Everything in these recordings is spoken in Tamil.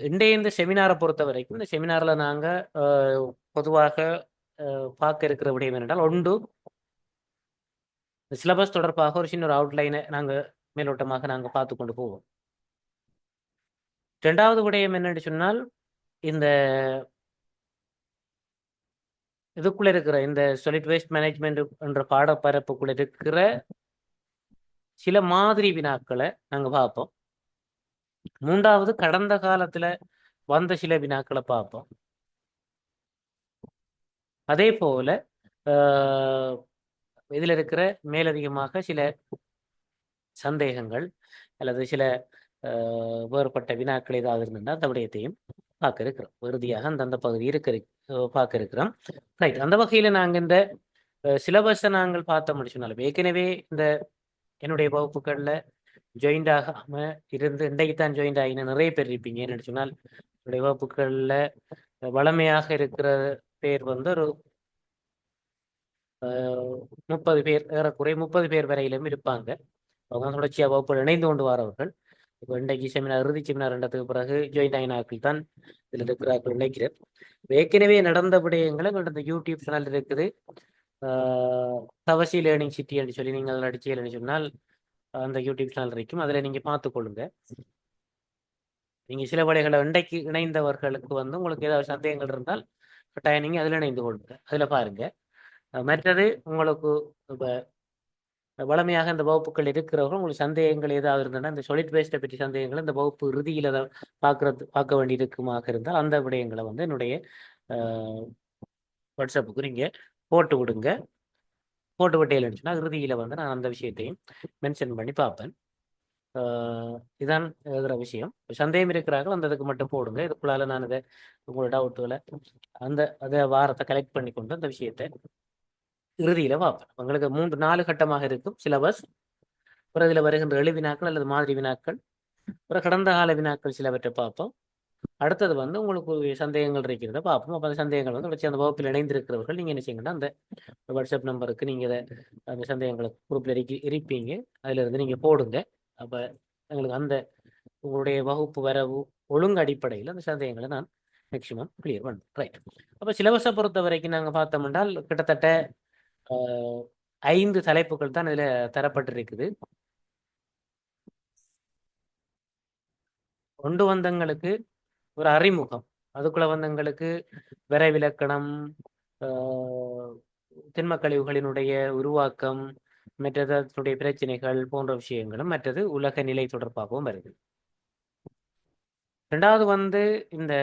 இன்றைய இந்த செமினாரை பொறுத்த வரைக்கும் இந்த செமினாரில் நாங்கள் பொதுவாக பார்க்க இருக்கிற விடயம் என்னென்றால் ஒன்று சிலபஸ் தொடர்பாக ஒரு சின்ன ஒரு அவுட்லைனை நாங்கள் மேலோட்டமாக நாங்கள் பார்த்து கொண்டு போவோம். ரெண்டாவது விடயம் என்னென்னு சொன்னால் இந்த இதுக்குள்ளே இருக்கிற இந்த சாலிட் வேஸ்ட் மேனேஜ்மெண்ட் என்ற பாடப்பரப்புக்குள்ளே இருக்கிற சில மாதிரி வினாக்களை நாங்கள் பார்ப்போம். மூன்றாவது கடந்த காலத்தில் வந்த சில வினாக்களை பார்ப்போம். அதே போல இதில் இருக்கிற மேலதிகமாக சில சந்தேகங்கள் அல்லது சில வேறுபட்ட வினாக்கள் ஏதாவது இருந்திருந்தால் அந்த விடயத்தையும் பார்க்க இருக்கிறோம். இறுதியாக அந்தந்த பகுதி பார்க்க இருக்கிறோம். ரைட், அந்த வகையில் நாங்கள் இந்த சிலபஸை நாங்கள் பார்த்த முடிச்சுனாலும் ஏற்கனவே இந்த என்னுடைய வகுப்புகளில் ஜாயிண்ட் ஆகாம இருந்து இன்றைக்கு தான் ஜாயிண்ட் ஆகின நிறைய பேர் இருப்பீங்க. என்னென்னு சொன்னால் என்னுடைய வகுப்புகளில் வளமையாக இருக்கிற பேர் வந்து ஒரு 30 பேர், ஏறக்குறைய 30 பேர் வரையிலும் இருப்பாங்க. அவங்க தொடர்ச்சியாக வகுப்பில் இணைந்து கொண்டு வரவர்கள். இப்போ இன்றைக்கு செமினார், இறுதி செமினார் ரெண்டத்துக்கு பிறகு ஜாயின் ஆகின ஆட்கள் தான் இதில் இருக்கிறார்கள் நினைக்கிறேன். ஏற்கனவே நடந்த விடயங்களை இந்த யூடியூப் சேனல் இருக்குது, தவசி லேர்னிங் சிட்டி என்று சொல்லி நீங்கள் அதில் அடிச்சீங்கன்னு சொன்னால் அந்த யூடியூப் சேனல் இருக்கும். அதில் நீங்கள் பார்த்துக்கொள்ளுங்க. நீங்கள் சில வேலைகளை இன்றைக்கு இணைந்தவர்களுக்கு வந்து உங்களுக்கு ஏதாவது சந்தேகங்கள் இருந்தால் கட்டாயம் நீங்கள் அதில் இணைந்து கொள்ளுங்க, அதில் பாருங்கள். மற்றது உங்களுக்கு இப்போ வளமையாக இந்த வகுப்புகள் இருக்கிறவர்கள் உங்களுக்கு சந்தேகங்கள் ஏதாவது இருந்ததுன்னா இந்த சாலிட் வேஸ்ட்டை பற்றி சந்தேகங்கள் இந்த வகுப்பு இறுதியில் அதை பார்க்க வேண்டியிருக்குமாக இருந்தால் அந்த விடயங்களை வந்து என்னுடைய வாட்ஸ்அப்புக்கு நீங்கள் போட்டு விடுங்க. போட்டு விட்டேன்னு சொன்னால் இறுதியில் வந்து நான் அந்த விஷயத்தையும் மென்ஷன் பண்ணி பார்ப்பேன். இதான் எழுதுகிற விஷயம். சந்தேகம் இருக்கிறார்கள் அந்த இதுக்கு மட்டும் போடுங்க. இதுக்குள்ளால நான் இதை உங்களோட டவுட்டுகளை அதை வாரத்தை கலெக்ட் பண்ணி கொண்டு அந்த விஷயத்தை இறுதியில் பார்ப்பேன். உங்களுக்கு 3-4 கட்டமாக இருக்கும் சிலபஸ். அப்புறம் இதில் வருகின்ற எழு வினாக்கள் அல்லது மாதிரி வினாக்கள், அப்புறம் கடந்த கால வினாக்கள் சிலவற்றை பார்ப்போம். அடுத்தது வந்து உங்களுக்கு சந்தேகங்கள் இருக்கிறத பார்ப்போம். அப்போ அந்த சந்தேகங்கள் வந்து வச்சு அந்த வகுப்பில் இணைந்திருக்கிறவர்கள் நீங்கள் என்ன செய்யுங்கன்னா அந்த வாட்ஸ்அப் நம்பருக்கு நீங்கள் அந்த சந்தேகங்களை குரூப்பில் இருப்பீங்க, அதிலிருந்து நீங்கள் போடுங்க. அப்போ எங்களுக்கு அந்த உங்களுடைய வகுப்பு வரவு ஒழுங்கு அடிப்படையில் அந்த சந்தேகங்களை நான் மேக்சிமம் கிளியர் பண்ணுறேன். ரைட், அப்போ சிலபஸை பொறுத்த வரைக்கும் நாங்கள் பார்த்தோம் என்றால் கிட்டத்தட்ட 5 தலைப்புகள் தான் இதில் தரப்பட்டிருக்குது. ஒன்று வந்தங்களுக்கு ஒரு அறிமுகம், அதுக்குள்ள வந்தங்களுக்கு விரைவிலக்கணம், திண்ம கழிவுகளினுடைய உருவாக்கம், மற்றது அதனுடைய பிரச்சனைகள் போன்ற விஷயங்களும், மற்றது உலக நிலை தொடர்பாகவும் வருது. ரெண்டாவது வந்து இந்த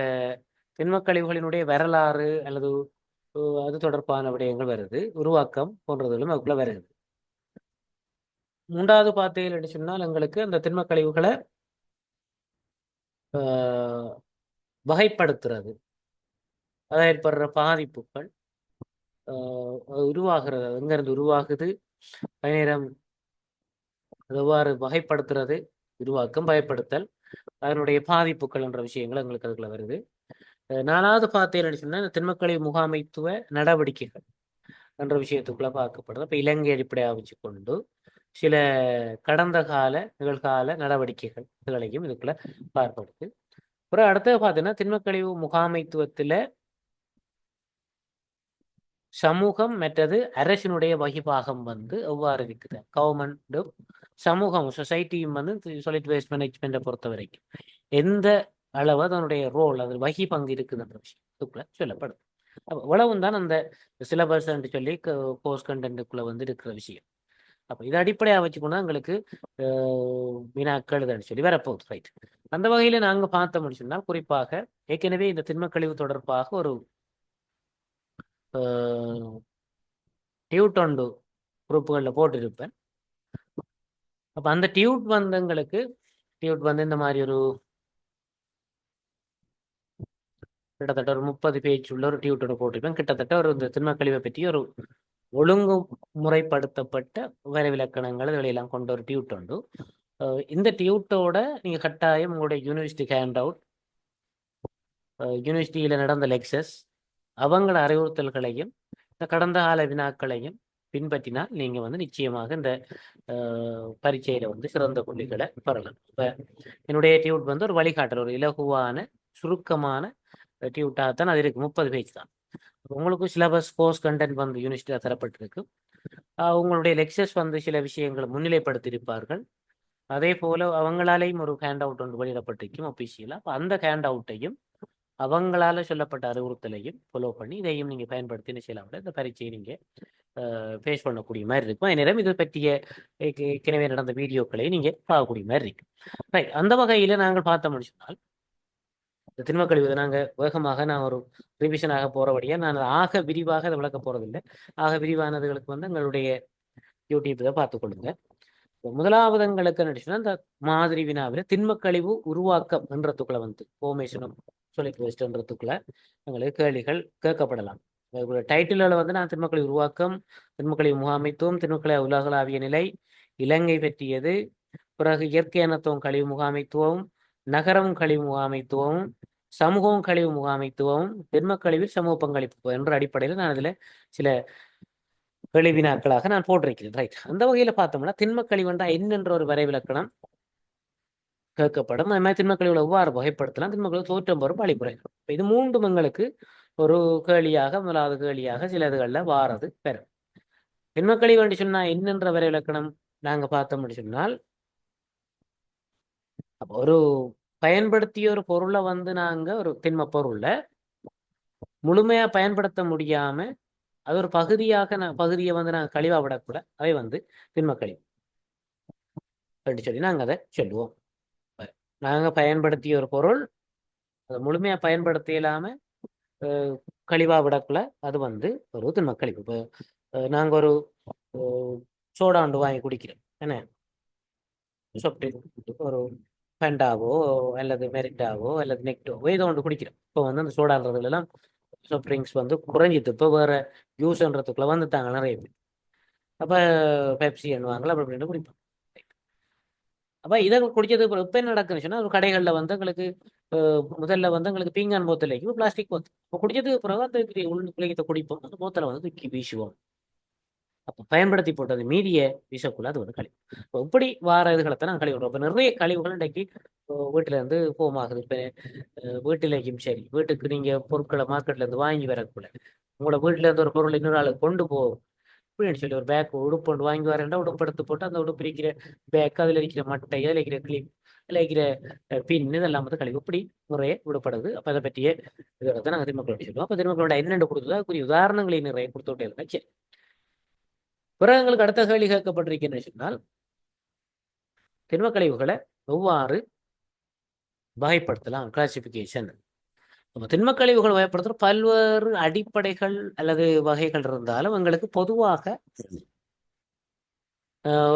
திண்ம கழிவுகளினுடைய வரலாறு அல்லது அது தொடர்பான விடயங்கள் வருது, உருவாக்கம் போன்றதுகளும் அதுக்குள்ள வருது. மூன்றாவது பார்த்தீங்கன்னு சொன்னால் எங்களுக்கு அந்த திண்ம கழிவுகளை வகைப்படுத்துறது, அதை ஏற்படுற பாதிப்புகள், உருவாகிறது, எங்கிருந்து உருவாகுது, நேரம் எவ்வாறு வகைப்படுத்துறது, உருவாக்கம், பயப்படுத்தல், அதனுடைய பாதிப்புகள் என்ற விஷயங்கள் எங்களுக்கு அதுக்குள்ள வருது. 4வது பார்த்தீங்கன்னு சொன்னால் இந்த திண்மக்கழிவு முகாமைத்துவ நடவடிக்கைகள் என்ற விஷயத்துக்குள்ள பார்க்கப்படுது. இப்போ இலங்கை அடிப்படையாக வச்சு கொண்டு சில கடந்த கால நிகழ்கால நடவடிக்கைகள் இதுகளையும் இதுக்குள்ள பார்க்கப்படுது. அப்புறம் அடுத்தது பார்த்தீங்கன்னா திண்மக்கழிவு முகாமைத்துவத்தில் சமூகம் மற்றது அரசினுடைய வகிபாகம் வந்து எவ்வாறு இருக்குது, கவர்மெண்ட்டும் சமூகம் சொசைட்டியும் வந்து சாலிட் வேஸ்ட் மேனேஜ்மெண்ட்டை பொறுத்த வரைக்கும் எந்த அளவு அதனுடைய ரோல், அது வகி பங்கு இருக்குதுன்ற விஷயம் இதுக்குள்ள சொல்லப்படுது. அப்போ இவ்வளவும் தான் அந்த சிலபஸ் சொல்லி கோர்ஸ் கண்டென்ட்டுக்குள்ள வந்து இருக்கிற விஷயம். அப்போ இதை அடிப்படையாக வச்சுக்கொண்டா எங்களுக்கு வினாக்கள் சொல்லி வரப்போகுது. ரைட், அந்த வகையில் நாங்கள் பார்த்த முடிச்சுன்னா குறிப்பாக ஏற்கனவே இந்த திண்மக்கழிவு தொடர்பாக ஒரு டியூட் ஒன்று குரூப்புகளில் போட்டிருப்பேன். அப்போ அந்த டியூட் வந்து எங்களுக்கு வந்து இந்த மாதிரி ஒரு கிட்டத்தட்ட ஒரு 30 பேஜ் உள்ள ஒரு டியூட்டோட போட்டிருப்பேன். கிட்டத்தட்ட ஒரு இந்த திண்மக்கழிவை பற்றி ஒரு ஒழுங்கு முறைப்படுத்தப்பட்ட வரைவிலக்கணங்கள் இதையெல்லாம் கொண்ட ஒரு டியூட் உண்டு. இந்த டியூட்டோட நீங்கள் கட்டாயம் உங்களுடைய யூனிவர்சிட்டி ஹேண்ட் அவுட், யூனிவர்சிட்டியில் நடந்த லெக்சர்ஸ், அவங்கள அறிவுறுத்தல்களையும் இந்த கடந்த கால வினாக்களையும் பின்பற்றினால் நீங்கள் வந்து நிச்சயமாக இந்த பரீட்சையில் வந்து சிறந்த புள்ளிகளை பெறலாம். இப்போ என்னுடைய டியூட் வந்து ஒரு வழிகாட்டல், ஒரு இலகுவான சுருக்கமான டியூட்டாகத்தான் அது இருக்குது. 30 பேஜ் தான். உங்களுக்கு சிலபஸ் கோர்ஸ் கண்டென்ட் வந்து யூனிவர்சிட்டியில் தரப்பட்டிருக்கு. உங்களுடைய லெக்சர்ஸ் வந்து சில விஷயங்களை முன்னிலைப்படுத்தியிருப்பார்கள். அதே போல் அவங்களாலேயும் ஒரு ஹேண்ட் அவுட் ஒன்று வெளியிடப்பட்டிருக்கும் ஒபிஷியலாக. அப்போ அந்த ஹேண்ட் அவுட்டையும் அவங்களால சொல்லப்பட்ட அறிவுறுத்தலையும் ஃபாலோ பண்ணி இதையும் நீங்கள் பயன்படுத்தி என்ன செய்யலாம், இந்த பரீட்சையை நீங்கள் ஃபேஸ் பண்ணக்கூடிய மாதிரி இருக்கும். அதே நேரம் இது பற்றிய ஏற்கனவே நடந்த வீடியோக்களை நீங்கள் பார்க்கக்கூடிய மாதிரி இருக்கு. ரைட், அந்த வகையில் நாங்கள் பார்த்தோம்னு சொன்னால் இந்த திண்மக் கழிவு நாங்கள் வேகமாக நான் ஒரு ரிவிஷனாக போகிறபடியாக நான் ஆக விரிவாக அதை விளக்க போகிறதில்லை. ஆக விரிவானதுகளுக்கு வந்து எங்களுடைய யூடியூப் இதை பார்த்துக்கொள்ளுங்க. முதலாவது எங்களுக்கு என்ன இந்த மாதிரி வினாவில் திண்மக்கழிவு உருவாக்கம் என்றதுக்குள்ள வந்து ஃபோர்மேஷனும் சொல்லிக் வச்சுன்றதுக்குள்ள எங்களுக்கு கேள்விகள் கேட்கப்படலாம். டைட்டிலில் வந்து நான் திண்மக்கழிவு உருவாக்கம், திண்மக்கழிவு முகாமைத்துவம், திண்மக்கழிவு உலகளாவிய நிலை, இலங்கை பற்றியது, பிறகு இயற்கை அனத்துவம் கழிவு முகாமைத்துவம், நகரம் கழிவு முகாமைத்துவம், சமூகம் கழிவு முகாமைத்துவம், திண்மக்கழிவில் சமூக பங்களிப்பு என்ற அடிப்படையில் நான் அதில் சில வினாக்களாக நான் போட்டிருக்கிறேன். ரைட், அந்த வகையில் பார்த்தோம்னா திண்மக்கழிவு என்றால் என்னென்ற ஒரு வரைவிலக்கணம் கேட்கப்படும். அது மாதிரி திண்மக்கழிவுகளை எவ்வாறு வகைப்படுத்தலாம், திண்மக்கழிவு தோற்றம் வரும் வழிமுறை, இது மூன்றும் எங்களுக்கு ஒரு கேள்வியாக முதலாவது கேள்வியாக சில இதுகளில் வாரது பெறும். திண்மக்கழிவு என்று சொன்னால் என்னென்ற வரைவிலக்கணம் நாங்கள் பார்த்தோம்னு சொன்னால், ஒரு பயன்படுத்திய ஒரு பொருளை வந்து நாங்கள் ஒரு திண்ம பொருளை முழுமையாக பயன்படுத்த முடியாம அது ஒரு பகுதியை வந்து நாங்கள் கழிவாக விடக்கூட அதை வந்து திண்மக்கழிவு அப்படின்னு சொல்லி நாங்கள் அதை சொல்லுவோம். நாங்கள் பயன்படுத்திய ஒரு பொருள் அதை முழுமையாக பயன்படுத்த இல்லாமல் கழிவாக விடக்குள்ள அது வந்து ஒரு திண்மக்கழிவு. இப்போ நாங்கள் ஒரு சோடாண்டு வாங்கி குடிக்கிறோம் என்ன, ஒரு ஃபெண்டாவோ அல்லது மெரிட்டாவோ அல்லது நெக்டோவோ ஏதோ ஒன்று குடிக்கிறோம். இப்போ வந்து அந்த சோடான்றதுலாம் சாஃப்ட் ட்ரிங்க்ஸ் வந்து குறைஞ்சிது. இப்போ வேறு யூஸ்ன்றதுக்குள்ள வந்துட்டாங்க நிறைய பேர். அப்போ பெப்சி எண்ணுவாங்களா அப்படி அப்படின்னு குடிப்போம். அப்போ இதை குடிச்சது இப்போ என்ன நடக்குதுன்னு சொன்னால் ஒரு கடைகளில் வந்து எங்களுக்கு முதல்ல வந்து எங்களுக்கு பீங்கான் போத்தலைக்கு பிளாஸ்டிக் போத்தல், இப்போ குடிச்சதுக்கு பிறகு அந்த உள்ளுக்குள்ளே குடிப்போம், அந்த போத்தலை வந்து தூக்கி வீசுவோம். அப்போ பயன்படுத்தி போட்டது மீதிய வீசக்குள்ள அது வந்து கழிவு. இப்போ இப்படி வார இதுகளைத்தான் நாங்கள் கழிவுறோம். இப்போ நிறைய கழிவுகள் இன்றைக்கு வீட்டில் இருந்து போமாகுது. இப்போ வீட்டிலேயும் சரி, வீட்டுக்கு நீங்கள் பொருட்களை மார்க்கெட்ல இருந்து வாங்கி வரக்குள்ள உங்களோட வீட்டில இருந்து ஒரு பொருள் இன்னொரு ஆளுக்கு கொண்டு போகும் அப்படின்னு சொல்லி ஒரு பேக் உடுப்பு கொண்டு வாங்கி வரேன்டா உடுப்பு எடுத்து போட்டு அந்த உடுப்பு இருக்கிற பேக், அதில் இருக்கிற மட்டை, அதில் இருக்கிற கிளிப், அதில் இருக்கிற பின், இதெல்லாம் வந்து கழிவு இப்படி முறையே விடப்படுது. அப்போ அதை பற்றிய இதை தான் நாங்கள் திருமக்களோட சொல்லுவோம். அப்போ திருமக்களோட என்னென்ன கொடுத்ததோ அதுக்குரிய உதாரணங்களை நிறைய கொடுத்து விட்டே இருக்கேன். சரி, பிறகு எங்களுக்கு அடுத்த கேள்வி கேட்கப்பட்டிருக்கேன்னு சொன்னால் திண்மக்கழிவுகளை எவ்வாறு வகைப்படுத்தலாம், கிளாசிபிகேஷன். நம்ம திண்மக்கழிவுகள் வகைப்படுத்துகிற பல்வேறு அடிப்படைகள் அல்லது வகைகள் இருந்தாலும் எங்களுக்கு பொதுவாக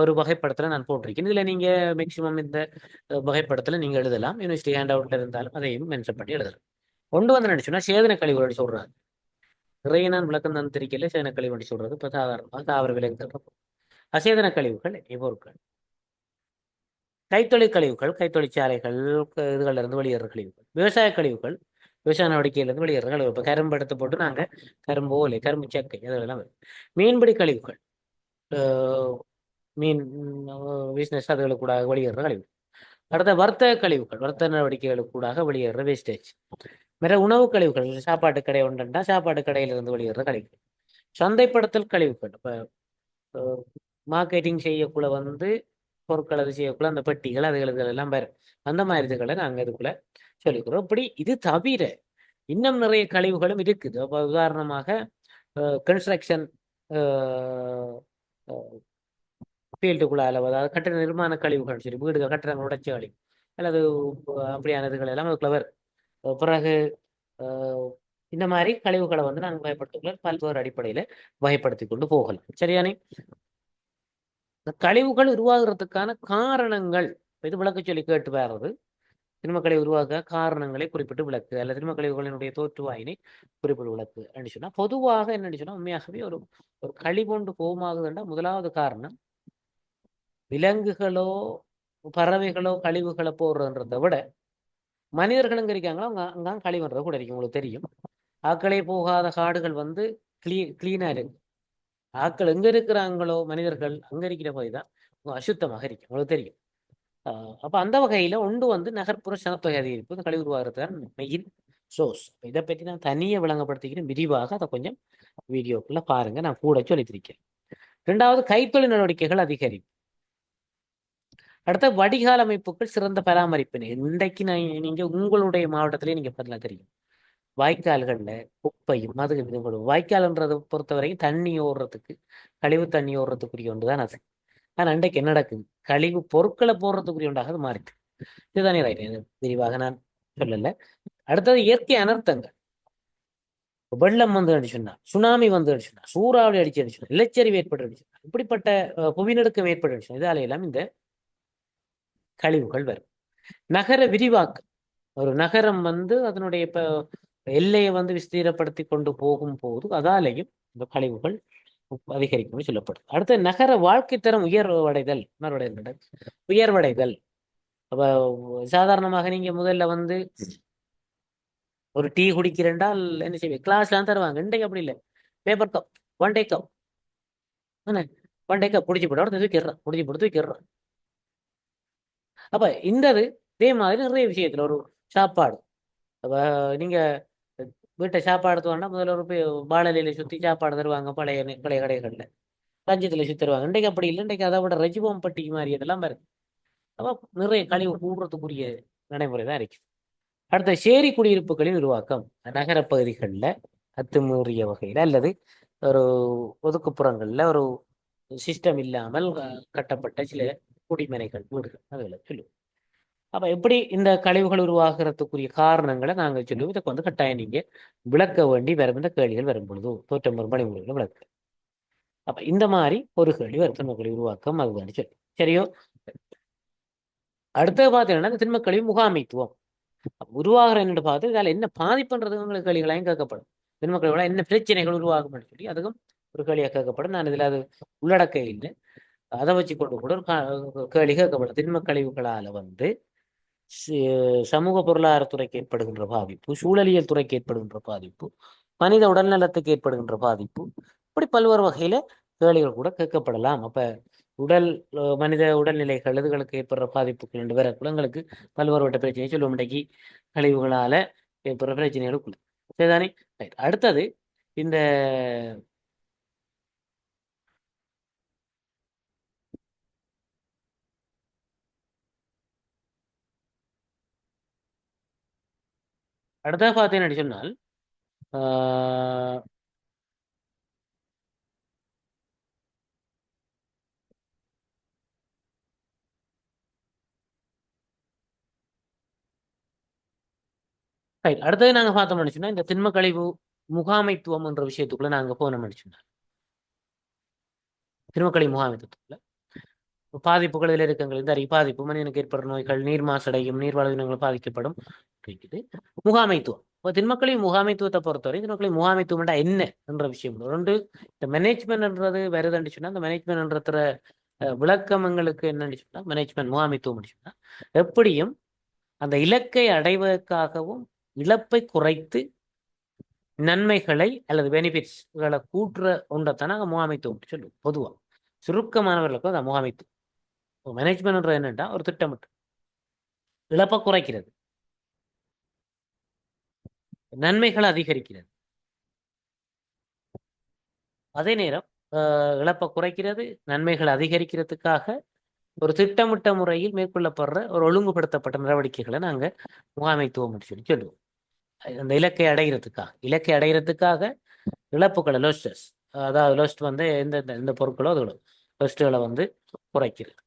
ஒரு வகைப்படத்தில் நான் போட்டிருக்கேன். இதில் நீங்கள் மேக்சிமம் இந்த வகைப்படத்தில் நீங்கள் எழுதலாம். யூனிவர்சிட்டி ஹேண்ட் அவுட்டில் இருந்தாலும் அதையும் மென்ஷன் பண்ணி எழுதலாம். கொண்டு வந்து நினைச்சோன்னா சேதன கழிவுகள் சொல்கிறாங்க. நிறைய நான் விளக்கம் தான் தெரிவிக்கல. சேதன கழிவு சொல்றது இப்போ சாதாரணமாக தாவர விலங்குகள். அசேதன கழிவுகள் பொருட்கள், கைத்தொழில் கழிவுகள், கைத்தொழிற்சாலைகள் இதுகளில் இருந்து வெளியேற கழிவுகள், விவசாய கழிவுகள், விவசாய நடவடிக்கையிலிருந்து வெளியேற கழிவு. இப்போ கரும்பு எடுத்து போட்டு நாங்கள் கரும்பு ஓலை, கரும்பு சக்கை அதெல்லாம் வரும். மீன்பிடி கழிவுகள், மீன் பிஸ்னஸ் அதுகளுக்கு கூட வெளியேற கழிவு. அடுத்த வர்த்தக கழிவுகள், வர்த்தக நடவடிக்கைகளுக்கு கூட வெளியேற வேஸ்டேஜ். வேற உணவு கழிவுகள், சாப்பாட்டு கடை ஒன்றுண்டா சாப்பாட்டு கடையிலிருந்து வெளியேற கழிவுகள். சந்தைப்படுத்தல் கழிவுகள், இப்போ மார்க்கெட்டிங் செய்யக்குள்ள வந்து பொருட்கள் அது செய்யக்குள்ள அந்த பெட்டிகள் அதுகளுக்கு எல்லாம் வரும். அந்த மாதிரி இதுகளை நாங்கள் இதுக்குள்ள சொல்லிக்கிறோம். இப்படி இது தவிர இன்னும் நிறைய கழிவுகளும் இருக்குது. அப்போ உதாரணமாக கன்ஸ்ட்ரக்ஷன் ஃபீல்டுக்குள்ளால, அதாவது கட்டிட நிர்மாண கழிவுகள், சரி வீடுகள் கட்டிடங்கள் உடைச்ச கழிவு அல்லது அப்படியானதுகள் எல்லாம் அதுக்குள்ள வரும். பிறகு இந்த மாதிரி கழிவுகளை வந்து நாங்கள் வகைப்படுத்திக்கொள்ள பல்வேறு அடிப்படையில் வகைப்படுத்தி கொண்டு போகலாம். சரியானே? இந்த கழிவுகள் உருவாகிறதுக்கான காரணங்கள் இது விளக்க சொல்லி கேட்டு வர்றது. திண்மக்கழிவு உருவாக காரணங்களை குறிப்பிட்டு விளக்கு அல்லது திண்மக்கழிவுகளினுடைய தோற்றுவாயினை குறிப்பிட்டு விளக்கு அப்படின்னு சொன்னா பொதுவாக என்னன்னு சொன்னா உண்மையாகவே ஒரு ஒரு கழிவுண்டு போமாகுதுன்னா முதலாவது காரணம் விலங்குகளோ பறவைகளோ கழிவுகளை போடுறன்றதை விட மனிதர்களும் இருக்காங்களோ அங்க கழிவுன்றத கூட இருக்கு. உங்களுக்கு தெரியும், ஆக்களே போகாத காடுகள் வந்து கிளீனா இருக்கு. ஆக்கள் எங்க இருக்கிறாங்களோ மனிதர்கள் அங்க இருக்கிற போய் தான் அசுத்தமாக இருக்கு. உங்களுக்கு தெரியும். அப்போ அந்த வகையில் ஒன்று வந்து நகர்ப்புற சனத்தொகை அதிகரிப்பு இந்த கழிவு உருவாகிறது தான் மெயின் சோர்ஸ். இதை பற்றி நான் தனியாக விளங்கப்படுத்திக்கிறேன் விரிவாக. அதை கொஞ்சம் வீடியோக்குள்ள பாருங்க, நான் கூட சொல்லித்திருக்கேன். ரெண்டாவது கைத்தொழில் நடவடிக்கைகள் அதிகரிப்பு. அடுத்த வடிகால் அமைப்புகள் சிறந்த பராமரிப்பினை. இன்றைக்கு நீங்க உங்களுடைய மாவட்டத்திலேயே நீங்க பார்த்தா தெரியும், வாய்க்கால்கள்ல குப்பையும் அதுக்கு வாய்க்கால்ன்றதை பொறுத்தவரைக்கும் தண்ணி ஓடுறதுக்கு, கழிவு தண்ணி ஓடுறதுக்குரிய ஒன்றுதான் அது. ஆனா அன்றைக்கு என்ன நடக்குது, கழிவு பொருட்களை போடுறதுக்குரிய ஒன்றாக அது மாறிட்டு. இதுதானே ரைட், இது விரிவாக நான் சொல்லல. அடுத்தது இயற்கை அனர்த்தங்கள். வெள்ளம் வந்து அடிச்சுன்னா, சுனாமி வந்து அடிச்சுன்னா, சூறாவளி அடிச்சுன்னா, நிலச்சரிவு ஏற்பட்டு அடிச்சுன்னா, இப்படிப்பட்ட புவிநடுக்கம் ஏற்பட்டு அடிச்சுன்னா, இதால எல்லாம் இந்த கழிவுகள் வரும். நகர விரிவாக்கம். ஒரு நகரம் வந்து அதனுடைய இப்ப எல்லையை வந்து விஸ்தீரப்படுத்தி கொண்டு போகும் போது அதாலேயும் இந்த கழிவுகள் அதிகரிக்கும் சொல்லப்படுது. அடுத்து நகர வாழ்க்கை தரம் உயர்வடைதல். உயர்வடைதல். அப்ப சாதாரணமாக நீங்க முதல்ல வந்து ஒரு டீ குடிக்கிறேன்டால் என்ன செய்வீங்க, கிளாஸ்லாம் தருவாங்க. இன்றைக்கு அப்படி இல்லை, paper cup, one day cup, one day cup குடிச்சு போட்டு தூக்கிடுறான், குடிச்சு போட்டு தூக்கிடுறான். அப்ப இந்த இதே மாதிரி நிறைய விஷயத்துல ஒரு சாப்பாடு. அப்ப நீங்க வீட்டை சாப்பாடு தோணுன்னா முதல்ல ஒரு வாழலையில சுத்தி சாப்பாடு தருவாங்க, பழைய பழைய கடைகள்ல ரஞ்சித்துல சுத்தி தருவாங்க. இன்றைக்கு அப்படி இல்லை, இன்றைக்கு அதை விட ரஜிபம் பட்டி மாதிரி இதெல்லாம் வருது. அப்ப நிறைய கழிவு கூடுறதுக்குரிய நடைமுறை தான் இருக்கு. அடுத்த சேரி குடியிருப்புகளின் உருவாக்கம். நகர பகுதிகளில் அத்துமீறிய வகையில் அல்லது ஒரு ஒதுக்குப்புறங்கள்ல ஒரு சிஸ்டம் இல்லாமல் கட்டப்பட்ட சில குடிமனைகள், வீடுகள், அதுகளை சொல்லுவோம். அப்ப எப்படி இந்த கழிவுகள் உருவாகிறதுக்குரிய காரணங்களை நாங்கள் சொல்லுவோம். இதுக்கு வந்து கட்டாயம் நீங்க விளக்க வேண்டி வரும் இந்த கேள்விகள் வரும் பொழுது தோற்றம் வரும் பணிமுறைகளை விளக்க. அப்ப இந்த மாதிரி ஒரு கேள்வி திண்ம கழிவு உருவாக்கம் அதுதான் சொல்லி சரியோ. அடுத்தது பார்த்தீங்கன்னா திண்ம கழிவு முகாமைத்துவம் உருவாகிற என்று பார்த்து இதால என்ன பாதிப்புன்றது உங்களுக்கு கேள்விகளாயும் கேட்கப்படும். திண்ம கழிவுகளால் என்ன பிரச்சனைகள் உருவாகும் சொல்லி அதுக்கும் ஒரு கேள்வியாக கேட்கப்படும். நான் இதுல அது உள்ளடக்க இல்லை, அதை வச்சு கொண்டு கூட ஒரு கேள்வி கேட்கப்படும். திண்ம கழிவுகளால வந்து சமூக பொருளாதாரத்துறைக்கு ஏற்படுகின்ற பாதிப்பு, சூழலியல் துறைக்கு ஏற்படுகின்ற பாதிப்பு, மனித உடல்நலத்துக்கு ஏற்படுகின்ற பாதிப்பு, இப்படி பல்வேறு வகையில கேள்விகள் கூட கேட்கப்படலாம். அப்ப மனித உடல்நிலைகள் இதுகளுக்கு ஏற்படுற பாதிப்புகள் ரெண்டு பேர குளங்களுக்கு பல்வேறு வட்ட பிரச்சனை சொல்லுவோம். இன்றைக்கு கழிவுகளால ஏற்படுற பிரச்சனைகளுக்குள்ள சரிதானே. அடுத்தது இந்த அடுத்தது பார்த்தீங்கன்னு சொன்னால் அடுத்தது நாங்க பார்த்தோம் நினைச்சோம்னா இந்த திண்ம கழிவு முகாமைத்துவம் என்ற விஷயத்துக்குள்ள நாங்க போனோம் நினைச்சோம்னா திண்ம கழிவு முகாமைத்துவத்துக்குள்ள பாதிப்புகள் இதில் இருக்குங்கள். இந்த பாதிப்பு மனிதனுக்கு ஏற்படும் நோய்கள், நீர் மாசடையும், நீர் வளவினங்கள் பாதிக்கப்படும் இருக்குது. முகாமைத்துவம். இப்போ திண்மக்கழிவு முகாமைத்துவத்தை பொறுத்தவரை திண்மக்கழிவு முகாமைத்துவம் என்ன என்ற விஷயம் ரெண்டு. இந்த மேனேஜ்மெண்ட்ன்றது வருதுன்னு சொன்னா, இந்த மேனேஜ்மெண்ட்ன்ற விளக்கம் எங்களுக்கு என்னன்னு சொன்னா, மேனேஜ்மெண்ட் முகாமைத்துவம் சொன்னா எப்படியும் அந்த இலக்கை அடைவதற்காகவும் இழப்பை குறைத்து நன்மைகளை அல்லது பெனிஃபிட்ஸ்களை கூட்டுற ஒன்றைத்தான் நாங்கள் முகாமைத்துவம் சொல்லுவோம். பொதுவாக சுருக்கமானவர்களுக்கும் அந்த முகாமைத்துவம். மேனேஜ்மெண்ட் என்னன்னா ஒரு திட்டமிட்டு இழப்பை குறைக்கிறது, நன்மைகளை அதிகரிக்கிறது. அதே நேரம் இழப்பை குறைக்கிறது, நன்மைகளை அதிகரிக்கிறதுக்காக ஒரு திட்டமிட்ட முறையில் மேற்கொள்ளப்படுற ஒரு ஒழுங்குபடுத்தப்பட்ட நடவடிக்கைகளை நாங்க முகாமைத்துவம் சொல்லி சொல்லுவோம். அந்த இலக்கை அடைகிறதுக்காக இழப்புகளை லோஸ்டர்ஸ், அதாவது லோஸ்ட் வந்து எந்த எந்த பொருட்களோ அதுகளோ லோஸ்ட்டுகளை வந்து குறைக்கிறது.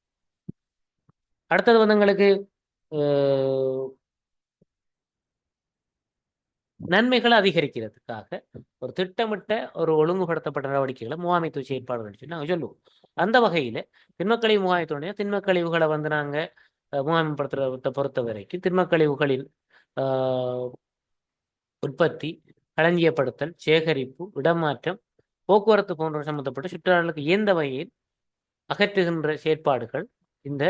அடுத்தது வந்து எங்களுக்கு நன்மைகளை அதிகரிக்கிறதுக்காக ஒரு திட்டமிட்ட ஒரு ஒழுங்குபடுத்தப்பட்ட நடவடிக்கைகளை முகாமைத்துவ செயற்பாடுகள் சொல்லி நாங்கள் சொல்லுவோம். அந்த வகையில திண்மக்கழிவு முகாமைத்துவ திண்மக்கழிவுகளை வந்து நாங்க முகாமைப்படுத்துறதை பொறுத்த வரைக்கும் திண்மக்கழிவுகளின் உற்பத்தி, களஞ்சியப்படுத்தல், சேகரிப்பு, இடமாற்றம், போக்குவரத்து போன்ற சம்பந்தப்பட்ட சுற்றுலாக்களுக்கு இயந்த வகையில் அகற்றுகின்ற செயற்பாடுகள் இந்த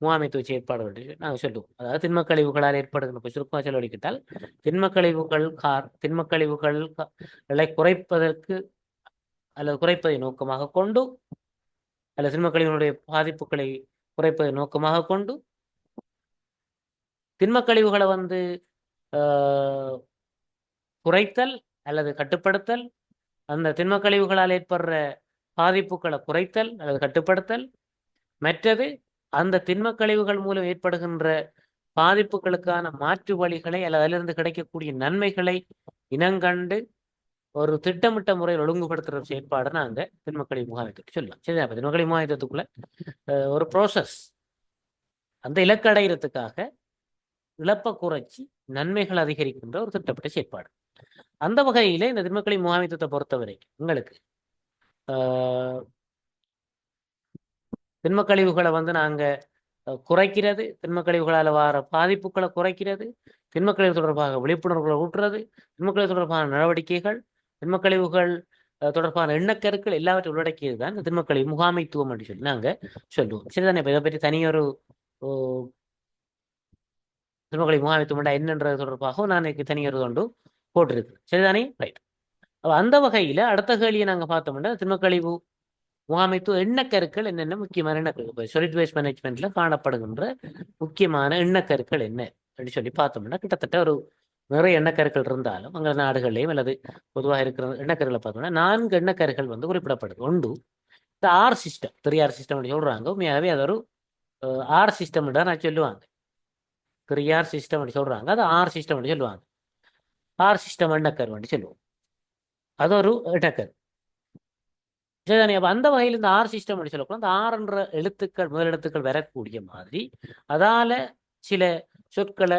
முகாமைத்துவ செயற்பாடுகள் நாங்கள் சொல்லுவோம். அதாவது திண்மக்கழிவுகளால் ஏற்படுகின்ற சுருக்கமாக செலவழிக்கிட்டால் திண்மக்கழிவுகளை குறைப்பதற்கு அல்லது குறைப்பதை நோக்கமாக கொண்டு அல்லது திண்மக்கழிவுகளுடைய பாதிப்புகளை குறைப்பதை நோக்கமாக கொண்டு திண்மக் கழிவுகளை வந்து குறைத்தல் அல்லது கட்டுப்படுத்தல், அந்த திண்மக் கழிவுகளால் ஏற்படுற பாதிப்புகளை குறைத்தல் அல்லது கட்டுப்படுத்தல், மற்றது அந்த திண்மக் கழிவுகள் மூலம் ஏற்படுகின்ற பாதிப்புகளுக்கான மாற்று வழிகளை அல்லது அதிலிருந்து கிடைக்கக்கூடிய நன்மைகளை இனங்கண்டு ஒரு திட்டமிட்ட முறையில் ஒழுங்குபடுத்துற செயற்பாடு நாங்க திண்மக்கழிவு முகாமைத்துவம் சொல்லலாம். சரி, அப்ப திண்மக்கழிவு முகாமைத்துவத்துக்குள்ள ஒரு ப்ரோசஸ், அந்த இலக்கு அடைகிறதுக்காக இழப்பை குறைச்சி நன்மைகள் அதிகரிக்கின்ற ஒரு திட்டமிட்ட செயற்பாடு. அந்த வகையில இந்த திண்மக்கழிவு முகாமைத்துவத்தை பொறுத்த வரைக்கும் உங்களுக்கு திண்மக்கழிவுகளை வந்து நாங்க குறைக்கிறது, திண்மக்கழிவுகளால் வர பாதிப்புகளை குறைக்கிறது, திண்மக்கழிவு தொடர்பாக விழிப்புணர்வுகளை ஊட்டுறது, திண்மக்கழிவு தொடர்பான நடவடிக்கைகள், திண்மக்கழிவுகள் தொடர்பான எண்ணக்கருக்கள் எல்லாவற்றையும் உள்ளடக்கியது தான் இந்த திண்மக்கழிவு முகாமைத்துவம் அப்படின்னு சொல்லி நாங்க சொல்லுவோம். சரிதானே? இப்போ இதை பற்றி தனியொரு திண்மக்கழிவு முகாமைத்துவம் என்னன்றது தொடர்பாக நான் தனியொரு கொண்டு போட்டிருக்கு. சரிதானே? ரைட். அந்த வகையில அடுத்த கேள்வியை நாங்க பார்த்தோம்னா திண்மக்கழிவு முகாமைத்துவ எண்ணக்கருக்கள் என்னென்ன முக்கியமான எண்ணக்கருக்கள், இப்போ சொலிட் வேஸ்ட் மேனேஜ்மெண்ட்ல காணப்படுகின்ற முக்கியமான எண்ணக்கருக்கள் என்ன அப்படின்னு சொல்லி பார்த்தோம்னா கிட்டத்தட்ட ஒரு நிறைய எண்ணக்கருக்கள் இருந்தாலும் அங்கே நாடுகள்லையும் அல்லது பொதுவாக இருக்கிற எண்ணக்கருகளை பார்த்தோம்னா 4 எண்ணக்கருக்கள் வந்து குறிப்பிடப்படுது. ஒன்று இந்த ஆர் சிஸ்டம், 3R சிஸ்டம் அப்படி சொல்றாங்க. உண்மையாகவே அது ஒரு ஆர் சிஸ்டம் தான் நான் சொல்லுவாங்க. 3R சிஸ்டம் அப்படி சொல்றாங்க, அது ஆர் சிஸ்டம் அப்படி சொல்லுவாங்க. ஆர் சிஸ்டம் எண்ணக்கரு அப்படி சொல்லுவோம். அது ஒரு எண்ணக்கரு. சரிதானே? அப்போ அந்த வகையில் இந்த ஆர் சிஸ்டம் அப்படி சொல்லக்கூடாது. அந்த ஆர் என்ற எழுத்துக்கள் முதலெழுத்துக்கள் வரக்கூடிய மாதிரி அதால சில சொற்களை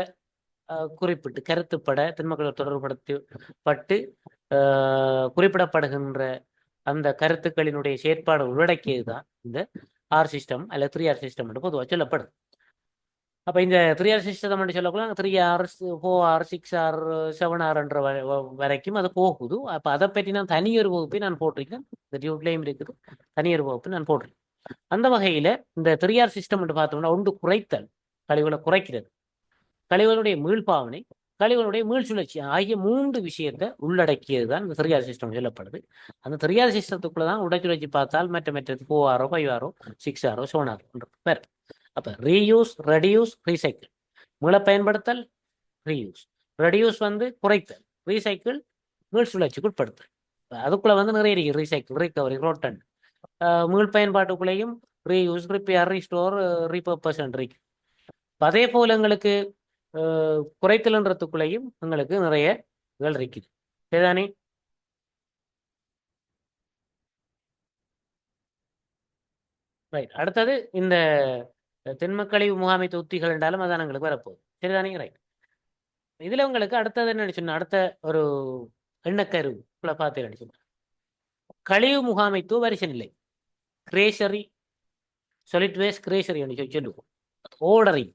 குறிப்பிட்டு கருத்துப்பட திண்மக்களை தொடர்படுத்தப்பட்டு குறிப்பிடப்படுகின்ற அந்த கருத்துக்களினுடைய செயற்பாடு உள்ளடக்கியது தான் இந்த ஆர் சிஸ்டம் அல்ல 3R சிஸ்டம் என்று பொதுவாக சொல்லப்படுது. அப்போ இந்த 3R சிஸ்டம் என்று சொல்லக்கூடாது 3R 4R 6R 7R என்ற வரைக்கும் அது போகுது. அப்போ அதை பற்றி நான் தனியொரு வகுப்பை நான் போட்டிருக்கேன். இந்த டியூட்லேயும் இருக்குது, தனியொரு வகுப்பு நான் போட்டிருக்கேன். அந்த வகையில் இந்த 3R சிஸ்டம் என்று பார்த்தோம்னா ஒன்று குறைத்தல், கழிவுகளை குறைக்கிறது, கழிவுகளுடைய மீள்பாவனை, கழிவுகளுடைய மீள் சுழற்சி ஆகிய 3 விஷயத்தை உள்ளடக்கியது தான் இந்த 3R சிஸ்டம் சொல்லப்படுது. அந்த 3R சிஸ்டத்துக்குள்ள தான் உடச்சுழற்சி பார்த்தால் மற்றது 4R 5R 6R 7R பேர். அப்போ ரீயூஸ், ரெடியூஸ், ரீசைக்கிள். மீள பயன்படுத்தல் ரீயூஸ், ரெடியூஸ் வந்து குறைத்தல், ரீசைக்கிள் மீள் சுழற்சிக்கு உட்படுத்தல். அதுக்குள்ள வந்து நிறைய இருக்கு, ரீசைக்கிள், ரிகவரி, ரோட்டன். மீள் பயன்பாட்டுக்குள்ளேயும் ரீயூஸ், ரிப்பேர், ரீஸ்டோர், ரீபர்பஸ் இருக்கு. அதே போல எங்களுக்கு குறைத்தல்ன்றதுக்குள்ளேயும் எங்களுக்கு நிறைய வேல் இருக்குது. சரிதானே? ரைட். அடுத்தது இந்த திண்மக்கழிவு முகாமைத்துவ உத்திகள் என்றாலும் அதான் எங்களுக்கு வரப்போகுது. சரிதானே? ரைட். இதுல உங்களுக்கு அடுத்தது என்ன சொன்னா, அடுத்த ஒரு எண்ணக்கரு பார்த்தீங்கன்னு சொன்னா கழிவு முகாமைத்துவ வரிசை நிலை, கிரேஷரி, சொலிட் வேஸ்ட் கிரேஷரி சொல்லுவோம், ஓர்டரிங்.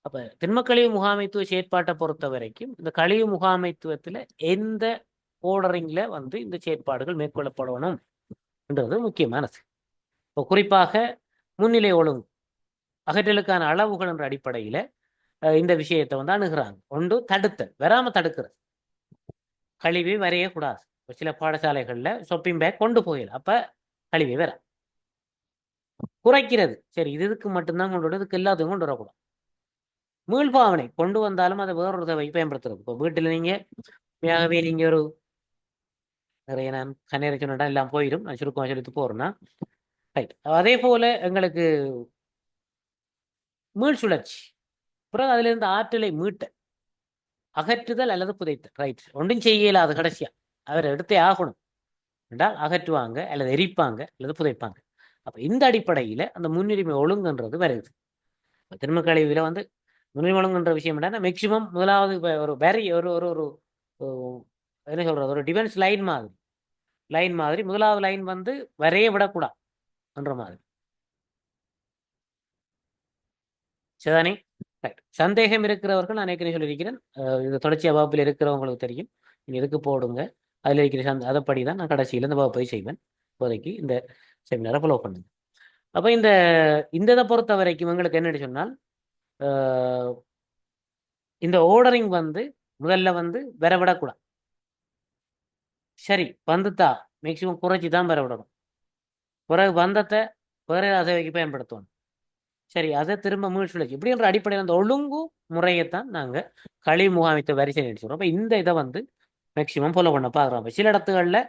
அப்ப திண்மக்கழிவு முகாமைத்துவ செயற்பாட்டை பொறுத்த வரைக்கும் இந்த கழிவு முகாமைத்துவத்துல எந்த ஓர்டரிங்ல வந்து இந்த செயற்பாடுகள் மேற்கொள்ளப்படணும் என்றது முக்கியமானது. இப்போ குறிப்பாக முன்னிலை ஒழுங்கு அகற்றலுக்கான அளவுகள் என்ற அடிப்படையில இந்த விஷயத்தை வந்து அணுகிறாங்க. ஒன்று தடுத்தல், வராம தடுக்கிறது, கழிவை வரையக்கூடாது. சில பாடசாலைகள்ல ஷாப்பிங் பேக் கொண்டு போயிடலாம், அப்ப கழிவை வர குறைக்கிறது. சரி, இதுக்கு மட்டும்தான் கொண்டு வரும், இதுக்கு எல்லாத்துக்கும் கொண்டு வரக்கூடாது. மீள்பாவனை கொண்டு வந்தாலும் அதை வேறொரு தவை பயன்படுத்துறது. இப்போ வீட்டில் நீங்க ஒரு நிறைய நான் கண்ணீரை சொன்னா எல்லாம் போயிடும், நான் சுருக்கமாக சொல்லிட்டு போறேன்னா ரைட். அதே போல எங்களுக்கு மீள் சுழற்சி, பிறகு அதுல இருந்து ஆற்றலை மீட்ட அகற்றுதல் அல்லது புதைத்தல். ரைட். ஒன்றும் செய்ய இயலாது, கடைசியா அவர் எடுத்தே ஆகணும் என்றால் அகற்றுவாங்க அல்லது எரிப்பாங்க அல்லது புதைப்பாங்க. அப்ப இந்த அடிப்படையில அந்த முன்னுரிமை ஒழுங்குன்றது வருது. திண்மக்கழிவுல வந்து முன்னுரிமை ஒழுங்குன்ற விஷயம் என்னன்னா மேக்சிமம் முதலாவது ஒரு வெரி ஒரு ஒரு ஒரு என்ன சொல்றது, ஒரு டிஃபென்ஸ் லைன் மாதிரி முதலாவது லைன் வந்து வரைய விடக்கூடாது என்ற மாதிரி. சரிதானே? ரைட். சந்தேகம் இருக்கிறவர்கள் நான் ஏற்கனவே சொல்லியிருக்கிறேன், இந்த தொடர்ச்சி வகுப்பில் இருக்கிறவங்களுக்கு தெரியும், நீங்கள் எதுக்கு போடுங்க, அதில் இருக்கிற அதைப்படி தான் நான் கடைசியில் இந்த வகுப்பை செய்வேன். இப்போதைக்கு இந்த செமினாரை ஃபாலோ பண்ணுங்க. அப்போ இந்த இதை பொறுத்த வரைக்கும் எங்களுக்கு என்னன்னு சொன்னால் இந்த ஓர்டரிங் வந்து முதல்ல வந்து வரவிடக்கூடாது. சரி, வந்துட்டா மேக்சிமம் குறைச்சி தான் வரவிடணும். பிறகு வந்தத்தை வேற சேவைக்கு பயன்படுத்தணும். சரி, அதை திரும்ப மீள் சுழற்சி இப்படின்ற அடிப்படையில் அந்த ஒழுங்கு முறையைத்தான் நாங்க கழிவு முகாமைத்துவ வரிசை சொல்றோம். அப்ப இந்த இதை வந்து மேக்சிமம் ஃபாலோ பண்ண பார்க்குறோம். அப்ப சில இடத்துகள்ல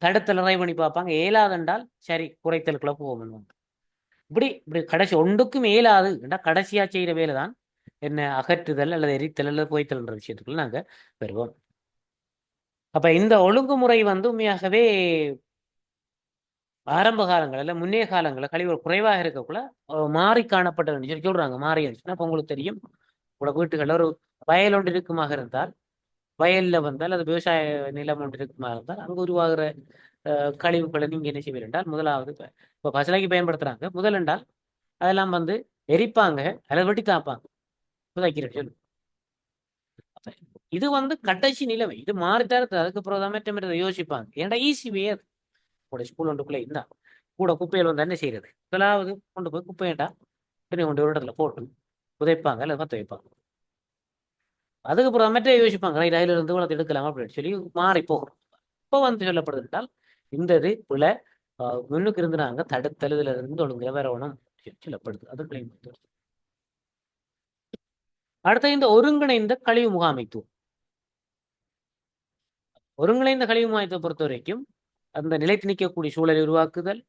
தடுத்தல் ட்ரை பண்ணி பார்ப்பாங்க, ஏலாதென்றால் சரி குறைத்தலுக்குள்ள போகணும். இப்படி இப்படி கடைசி ஒன்றுக்கும் ஏலாது என்றால் கடைசியா செய்யற வேலை தான் என்ன, அகற்றுதல் அல்லது எரித்தல் அல்லது புகைத்தல்ன்ற விஷயத்துக்குள்ள நாங்க வருவோம். அப்ப இந்த ஒழுங்குமுறை வந்து உண்மையாகவே ஆரம்ப காலங்கள் அல்ல முன்னைய காலங்களில் கழிவுகள் குறைவாக இருக்கக்குள்ள மாறி காணப்பட்டதுன்னு சொல்லி சொல்றாங்க. மாறி இருந்துச்சுன்னா அப்போ உங்களுக்கு தெரியும், உங்களோட வீட்டுகளில் ஒரு வயல் ஒன்று இருக்குமாக இருந்தால், வயல்ல வந்தால் அது விவசாய நிலம் ஒன்று இருக்குமாக இருந்தால் அங்கு உருவாகிற கழிவுகளை நீங்க என்ன செய்வீர்கள் என்றால், முதலாவது இப்போ பசலைக்கு பயன்படுத்துறாங்க, முதல் என்றால் அதெல்லாம் வந்து எரிப்பாங்க அல்லது வெட்டி தாப்பாங்க புதைக்கிற சொல்லு. இது வந்து கடைசி நிலைமை. இது மாறித்தான் இருக்குது. அதுக்கப்புறம் தான் மற்ற யோசிப்பாங்க. ஏன்டா ஈஸி வே அது. கூட ஸ்கூல் ஒன்றுக்குள்ளே இருந்தா கூட குப்பையில் வந்து என்ன செய்யறது, முதலாவது கொண்டு போய் குப்பையண்டா கொண்டு ஒரு இடத்துல போட்டு புதைப்பாங்க அல்லது பற்ற வைப்பாங்க. அதுக்கப்புறம் மற்ற யோசிப்பாங்க, ரைட் அதில் இருந்து வளர்த்து எடுக்கலாம் அப்படின்னு சொல்லி மாறி போகும். இப்போ வந்து சொல்லப்படுது என்றால் இந்த இது பிள்ளை முன்னுக்கு இருந்து நாங்க தடுத்தல் இதுல இருந்து ஒழுங்குல வரணும் சொல்லப்படுது. அது கிளைம். அடுத்த இந்த ஒருங்கிணைந்த கழிவு முகாமைத்துவம். ஒருங்கிணைந்த கழிவு முகாமைத்துவத்தை பொறுத்த வரைக்கும் அந்த நிலைத்து நிற்கக்கூடிய சூழலை உருவாக்குதல்,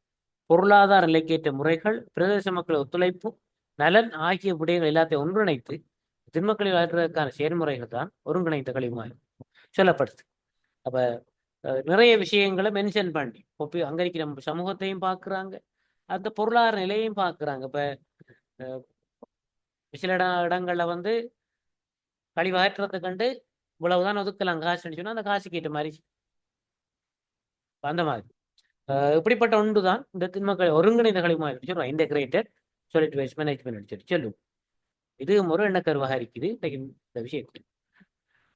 பொருளாதார நிலைக்கேற்ற முறைகள், பிரதேச மக்கள் ஒத்துழைப்பு, நலன் ஆகிய விடயங்கள் எல்லாத்தையும் ஒன்றிணைத்து திண்மக்கழிவு அகற்றுவதற்கான செயல்முறைகள் தான் ஒருங்கிணைந்த கழிவு முகாமைத்துவம் சொல்லப்படுது. அப்ப நிறைய விஷயங்களை மென்ஷன் பண்ணி அங்க இருக்கிற சமூகத்தையும் பார்க்குறாங்க, அந்த பொருளாதார நிலையையும் பார்க்குறாங்க. இப்ப சில இடங்கள்ல வந்து கழிவு அகற்றத்தை கண்டு இவ்வளவுதான் ஒதுக்கலாம் காசுன்னு சொன்னா அந்த காசுக்கு ஏற்ற மாதிரி அந்த மாதிரி இப்படிப்பட்ட ஒன்று தான் இந்த திண்மக்கள் ஒருங்கிணைந்த கழிவு மாதிரி சொல்றோம், இன்டகிரேட்டட் சாலிட் வேஸ்ட் மேனேஜ்மெண்ட் சொல்லி சொல்லும். இது ஒரு எண்ணக்கருவாக இருக்குது இந்த விஷயத்தில்.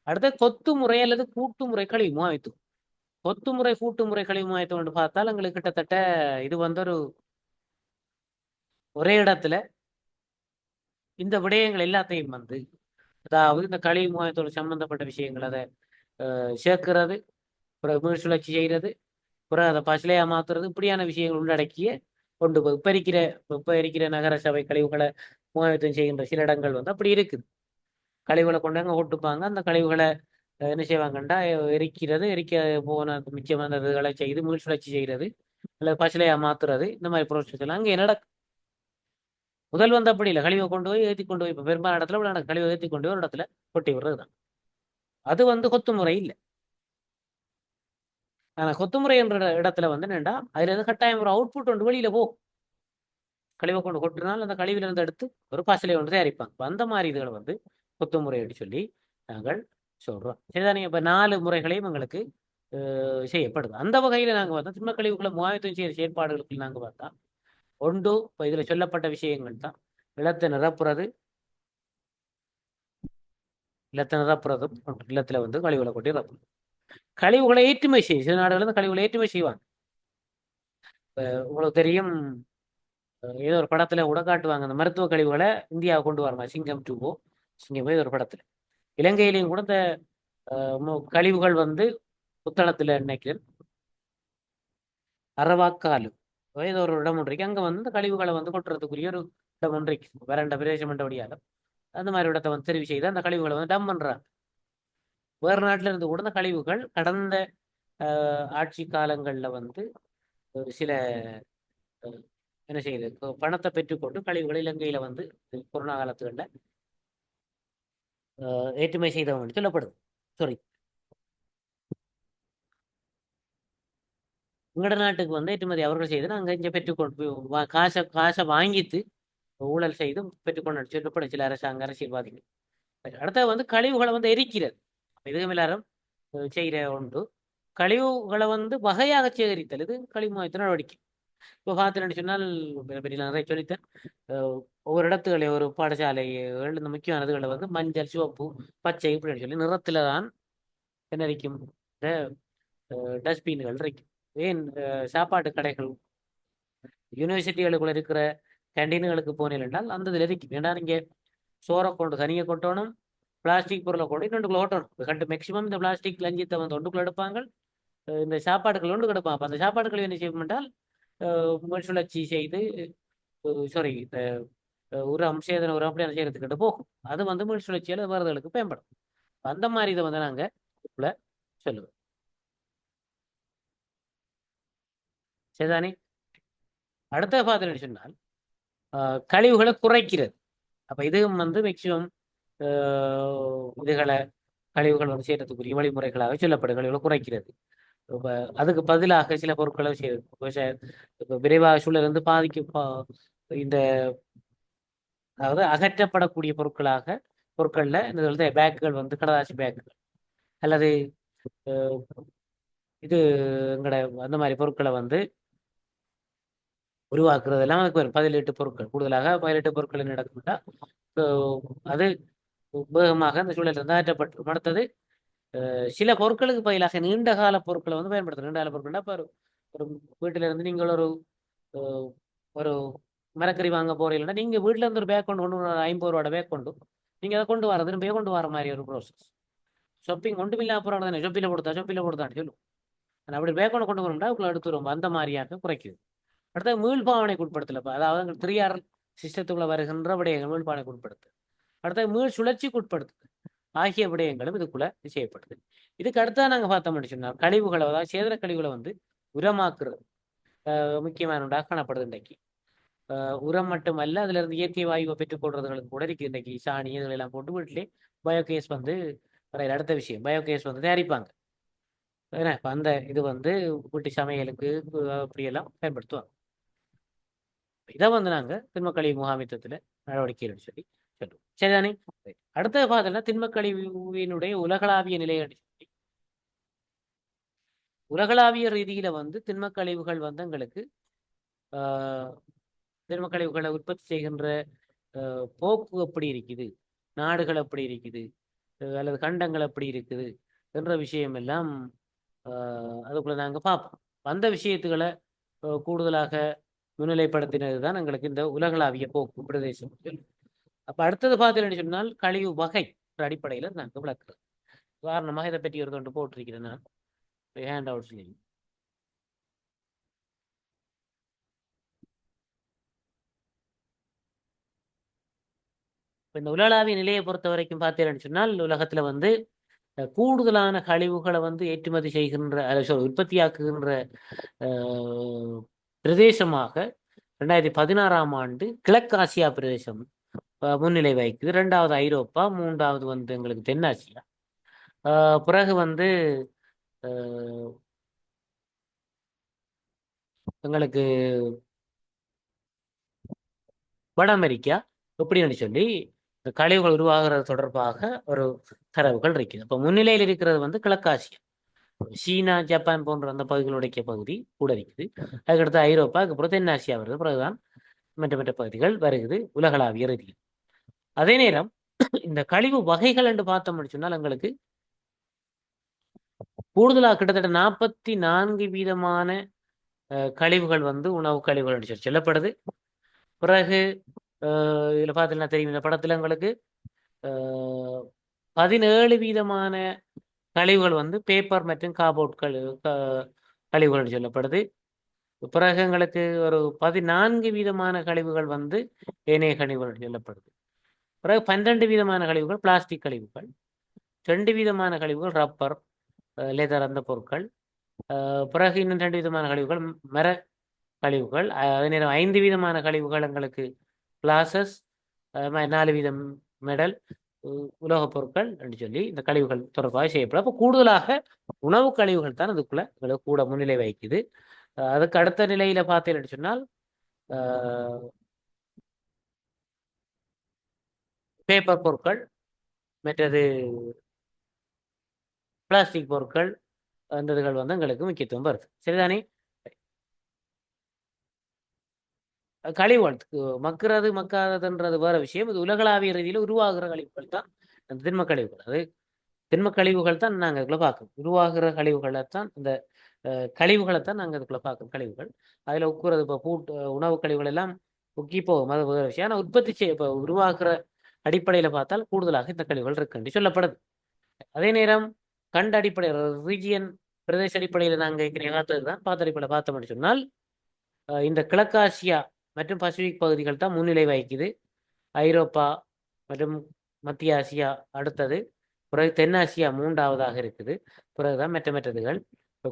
அடுத்த கொத்து முறை அல்லது கூட்டு முறை கழிவு முகாமைத்துவம். கொத்து முறை கூட்டு முறை கழிவு முகாமைத்துவம் என்று பார்த்தால் எங்களுக்கு கிட்டத்தட்ட இது வந்து ஒரு ஒரே இடத்துல இந்த விடயங்கள் எல்லாத்தையும் வந்து, அதாவது இந்த கழிவு முகாமைத்தோடு சம்பந்தப்பட்ட விஷயங்கள் அதை சேர்க்கிறது, பிறகு மீள் சுழற்சி செய்கிறது, பிறகு அதை பசலையா மாத்துறது, இப்படியான விஷயங்கள் உள்ளடக்கிய கொண்டு போய் இப்ப இருக்கிற நகர சபை கழிவுகளை முகாமைத்துவம் செய்கின்ற சில இடங்கள் வந்து அப்படி இருக்குது. கழிவுகளை கொண்டு அங்கே ஓட்டுப்பாங்க, அந்த கழிவுகளை என்ன செய்வாங்கண்டா எரிக்கிறது, எரிக்க போன மிச்சமான இதுகளை செய்து மீள் சுழற்சி செய்கிறது, இல்லை பசலையா மாத்துறது, இந்த மாதிரி ப்ரோசஸ் எல்லாம் அங்கே நடக்கும். முதல் வந்து அப்படி இல்லை, கழிவை கொண்டு போய் ஏற்றி கொண்டு போய் இப்போ பெரும்பாலான இடத்துல கழிவை ஏற்றி கொண்டு போய் ஒரு இடத்துல கொட்டி விடுறது தான். அது வந்து கொத்து முறை இல்லை. ஆனால் கொத்துமுறை என்ற இடத்துல வந்து என்னண்டா அதுல இருந்து கட்டாயம் ஒரு அவுட்புட் ஒன்று வெளியில போகும். கழிவை கொண்டு கொட்டினால் அந்த கழிவுல இருந்து எடுத்து ஒரு பசலை ஒன்று தயாரிப்பாங்க. அந்த மாதிரி இதுகளை வந்து கொத்துமுறை என்று சொல்லி நாங்கள் சொல்றோம். சரிதானே? இப்ப 4 முறைகளையும் எங்களுக்கு செய்யப்படுது. அந்த வகையில நாங்க பார்த்தா திண்ம கழிவுகளை முகாமைத்துவம் செய்யற செயற்பாடுகளுக்கு நாங்க பார்த்தா ஒன்று இப்ப இதுல சொல்லப்பட்ட விஷயங்கள் தான். நிலத்தை நிரப்புறது, நிலத்துல வந்து கழிவுகளை கொட்டி நிரப்புறது, கழிவுகளை ஏற்றுமை செய்யும். சில நாடுகள் வந்து கழிவுகளை ஏற்றுமை செய்வாங்க. உங்களுக்கு தெரியும், ஏதோ ஒரு படத்துல கூட காட்டுவாங்க அந்த மருத்துவ கழிவுகளை இந்தியாவை கொண்டு வரணும், சிங்கம் 2 சிங்கம் ஏதோ ஒரு படத்துல. இலங்கையிலையும் கூட இந்த கழிவுகள் வந்து புத்தளத்துல நினைக்கிறேன் அரவாக்காலு ஏதோ ஒரு இடம் ஒன்று இருக்கு, அங்க வந்து இந்த கழிவுகளை வந்து கொட்டுறதுக்குரிய ஒரு இடம் ஒன்று இருக்கு, வறண்ட பிரதேசம் என்றபடியாலும் அந்த மாதிரி இடத்தை வந்து தெரிவு செய்து அந்த கழிவுகளை வந்து டம் பண்றாங்க. வேறு நாட்டில இருந்து கூட இந்த கழிவுகள் கடந்த ஆட்சி காலங்கள்ல வந்து சில என்ன செய்யுது, பணத்தை பெற்றுக்கொண்டு கழிவுகளை இலங்கையில வந்து கொரோனா காலத்துல ஏற்றுமை செய்தவங்க சொல்லப்படுது. சாரி, உங்களோட நாட்டுக்கு வந்து ஏற்றுமதி அவர்கள் செய்து நாங்கள் இங்கே பெற்றுக்கொண்டு காசை வாங்கிட்டு ஊழல் செய்து பெற்றுக்கொண்டு சொல்லப்படும் சில அரசியல்வாதிகள். அடுத்த வந்து கழிவுகளை வந்து எரிக்கிறது, இதுவும் எல்லாரும் செய்கிற ஒன்று. கழிவுகளை வந்து வகையாக சேகரித்தல் இது கழிவு மாற்ற நடவடிக்கை. இப்போ பார்த்தேன்னு சொன்னால் பெரிய நிறைய சொல்லித்தேன், ஒவ்வொரு இடத்துகளை ஒரு பாடசாலைகள் இந்த முக்கியமானதுகளை வந்து மஞ்சள், சிவப்பு, பச்சை இப்படின்னு சொல்லி நிறத்துல தான் என்ன இருக்கும் இந்த டஸ்ட்பின்கள் இருக்கும். ஏன் சாப்பாட்டு கடைகள் யூனிவர்சிட்டிகளுக்குள்ள இருக்கிற கேண்டீன்களுக்கு போனீங்க என்றால் அந்த இதில் இருக்கும். ஏன்னா நீங்க சோறை கொண்டு தனியை கொட்டணும், பிளாஸ்டிக் பொருளை கொண்டு இன்னொன்றுக்குள்ள ஓட்டணும். கண்டு மேக்சிமம் இந்த பிளாஸ்டிக் லஞ்சித்தை வந்து ஒன்றுக்குள்ள எடுப்பாங்க, இந்த சாப்பாடுகள் ஒன்று கிடப்பாங்க. அப்போ அந்த சாப்பாடுகள் என்ன செய்யும் என்றால் சுழற்சி செய்து சாரி இந்த உரம் சேதன உரம் அப்படி செய்யறதுக்கிட்ட போகும். அது வந்து மீள் சுழற்சியில் வருதலுக்கு பயன்படும். அந்த மாதிரி இதை வந்து நாங்கள் சொல்லுவோம். சரிதானே? அடுத்த பார்த்தீங்கன்னு சொன்னால் கழிவுகளை குறைக்கிறது. அப்போ இதுவும் வந்து மேக்சிமம் இதுகளை கழிவுகள் வந்து செய்யறதுக்குரிய வழிமுறைகளாக சொல்லப்படும். கழிவுகளை குறைக்கிறது. இப்போ அதுக்கு பதிலாக சில பொருட்களை செய்யறது. இப்போ விரைவாக சூழலிருந்து இந்த அதாவது அகற்றப்படக்கூடிய பொருட்கள்ல இந்த பேக்குகள் வந்து கடதாசி பேக்குகள் அல்லது இது எங்கட அந்த மாதிரி பொருட்களை வந்து உருவாக்குறது எல்லாம் அதுக்கு வரும். 18 பொருட்கள் கூடுதலாக 18 பொருட்கள் என்ன நடக்கும்னா அது வேகமாக அந்த சூழலில் இருந்து அகற்றப்பட்டு அடுத்தது சில பொருட்களுக்கு பதிலாக நீண்ட கால பொருட்களை வந்து பயன்படுத்தணும். நீண்ட கால பொருட்கள்னா இப்போ ஒரு வீட்டில இருந்து நீங்கள் ஒரு மரக்கறி வாங்க போறீங்கன்னா நீங்க வீட்டுல இருந்து ஒரு பேக் கொண்டு 50 ரூபாய் பேக் கொண்டு நீங்க அதை கொண்டு வர திரும்பியே கொண்டு வர மாதிரி ஒரு ப்ரோசஸ். ஷாப்பிங் ஒன்றுமில்லா அப்புறம் தானே ஷொப்பில கொடுத்தான்னு சொல்லும். அப்படி பேக் கொண்டு வரணும்னா உங்களை எடுத்துரும். அந்த மாதிரியாக குறைக்குது. அடுத்தது மீள்பாவனைக்கு உட்படுத்தல. அதாவது 3R சிஸ்டத்துக்குள்ள வருகின்ற விடயங்கள் மீள்பாவனைக்கு உட்படுத்து. அடுத்தது மீள் சுழற்சிக்கு உட்படுத்து ஆகிய விடயங்களும் இதுக்குள்ள செய்யப்படுது. இதுக்கு அடுத்தா நாங்க பார்த்தோம்னு சொன்னா கழிவுகளை, அதாவது சேதன கழிவுகளை வந்து உரமாக்குறது முக்கியமான ஒன்றாக காணப்படுது இன்றைக்கு. உரம் மட்டுமல்ல, அதுல இருந்து இயற்கை வாயுவை பெற்றுக்கொள்றதுகளுக்கு கூட இருக்கு. இன்றைக்கு சாணி இதெல்லாம் போட்டு வீட்டிலே பயோகேஸ் வந்து அடுத்த விஷயம் பயோகேஸ் வந்து தயாரிப்பாங்க. ஏன்னா இப்ப அந்த இது வந்து வீட்டு சமையலுக்கு அப்படியெல்லாம் பயன்படுத்துவாங்க. இதை வந்து நாங்க திண்மக்கழிவு முகாமித்துவத்துல நடவடிக்கைகள் சொல்லி சொல்லுவோம். சரிதானே? அடுத்த பார்த்தோம்னா திண்மக்கழிவினுடைய உலகளாவிய நிலையை உலகளாவிய ரீதியில வந்து திண்மக்கழிவுகள் வந்து எங்களுக்கு திண்மக்கழிவுகளை உற்பத்தி செய்கின்ற போக்கு எப்படி இருக்குது, நாடுகள் எப்படி இருக்குது, அல்லது கண்டங்கள் எப்படி இருக்குது என்ற விஷயம் எல்லாம் அதுக்குள்ள நாங்கள் பார்ப்போம். அந்த விஷயத்துக்களை கூடுதலாக முன்னிலைப்படுத்தினது தான் எங்களுக்கு இந்த உலகளாவிய போக்கு பிரதேசம். அப்ப அடுத்தது பார்த்தீங்கன்னு சொன்னால் கழிவு வகை அடிப்படையில் நாங்கள் விளக்குறோம். உதாரணமாக இதை பற்றி ஒரு தொண்டு போட்டிருக்கிறேன் நான் ஹேண்ட் அவுட்ஸ்லையும். இந்த உலகளாவிய நிலையை பொறுத்த வரைக்கும் பார்த்தீங்கன்னு சொன்னால் உலகத்துல வந்து கூடுதலான கழிவுகளை வந்து ஏற்றுமதி செய்கின்ற உற்பத்தியாக்குகின்ற பிரதேசமாக 2016ஆம் ஆண்டு கிழக்கு ஆசியா பிரதேசம் முன்னிலை வகிக்குது. 2வது ஐரோப்பா, 3வது வந்து எங்களுக்கு தென்னாசியா, பிறகு வந்து எங்களுக்கு வட அமெரிக்கா எப்படின்னு சொல்லி கழிவுகள் உருவாகிறது தொடர்பாக ஒரு தரவுகள் இருக்குது. அப்போ முன்னிலையில் இருக்கிறது வந்து கிழக்காசியா, சீனா, ஜப்பான் போன்ற அந்த பகுதிகளுடைய பகுதி கூட இருக்குது. அதுக்கடுத்து ஐரோப்பா, அதுக்கப்புறம் தென்னாசியா வருது. பிறகுதான் மற்ற பகுதிகள் வருகிறது உலகளாவிய ரீதியில். அதே நேரம் இந்த கழிவு வகைகள் என்று பார்த்தோம்னு சொன்னால் எங்களுக்கு கூடுதலாக கிட்டத்தட்ட 44 வீதமான கழிவுகள் வந்து உணவு கழிவுகள் என்று சொல்லப்படுது. பிறகு இதுல பார்த்தீங்கன்னா தெரியும், இந்த படத்துல எங்களுக்கு 17 வீதமான கழிவுகள் வந்து பேப்பர் மற்றும் கார்போர்ட் கழிவுகள் சொல்லப்படுது. பிறகு எங்களுக்கு ஒரு 14 வீதமான கழிவுகள் வந்து ஏனைய கழிவுகள் சொல்லப்படுது. பிறகு 12 வீதமான கழிவுகள் பிளாஸ்டிக் கழிவுகள், 2 வீதமான கழிவுகள் ரப்பர் லெதர் அந்த பொருட்கள், பிறகு இன்னும் 2 விதமான கழிவுகள் மர கழிவுகள், அதே நேரம் 5 வீதமான கழிவுகள் எங்களுக்கு கிளாஸஸ், 4 வீதம் மெடல் உலோகப் பொருட்கள் என்று சொல்லி இந்த கழிவுகள் தொடர்பாக செய்யப்படும். அப்போ கூடுதலாக உணவு கழிவுகள் தான் அதுக்குள்ள கூட முன்னிலை வகிக்குது. அதுக்கு அடுத்த நிலையில பார்த்தேன்னு சொன்னால் பேப்பர் பொருட்கள், மற்றது பிளாஸ்டிக் பொருட்கள், அந்த இதுகள் வந்து எங்களுக்கு முக்கியத்துவம் வருது. சரிதானே? கழிவுகள் மக்கிறது மக்காததுன்றது வேற விஷயம். இது உலகளாவிய ரீதியில் உருவாகிற கழிவுகள் தான் அந்த திண்ம கழிவுகள். அது திண்ம கழிவுகள் தான் நாங்கள் அதுக்குள்ள பார்க்கணும். உருவாகிற கழிவுகளை தான் இந்த கழிவுகளை தான் நாங்கள் அதுக்குள்ள பார்க்கணும். கழிவுகள் அதில் உட்குறது இப்போ உணவு கழிவுகள் எல்லாம் உக்கி போகும், அது வேறு விஷயம். ஆனால் உற்பத்தி செய்ய இப்போ உருவாக்குற அடிப்படையில் பார்த்தால் கூடுதலாக இந்த கழிவுகள் இருக்குன்னு சொல்லப்படுது. அதே நேரம் கண்ட அடிப்படையில் ரீஜியன் பிரதேச அடிப்படையில் நாங்கள் பார்த்தது தான் பார்த்த அடிப்படையில் பார்த்தோம்னு சொன்னால் இந்த கிழக்காசியா மற்றும் பசிபிக் பகுதிகள் தான் முன்னிலை வகிக்குது. ஐரோப்பா மற்றும் மத்திய ஆசியா அடுத்தது, பிறகு தென்னாசியா மூன்றாவதாக இருக்குது. பிறகுதான் மற்றதுகள்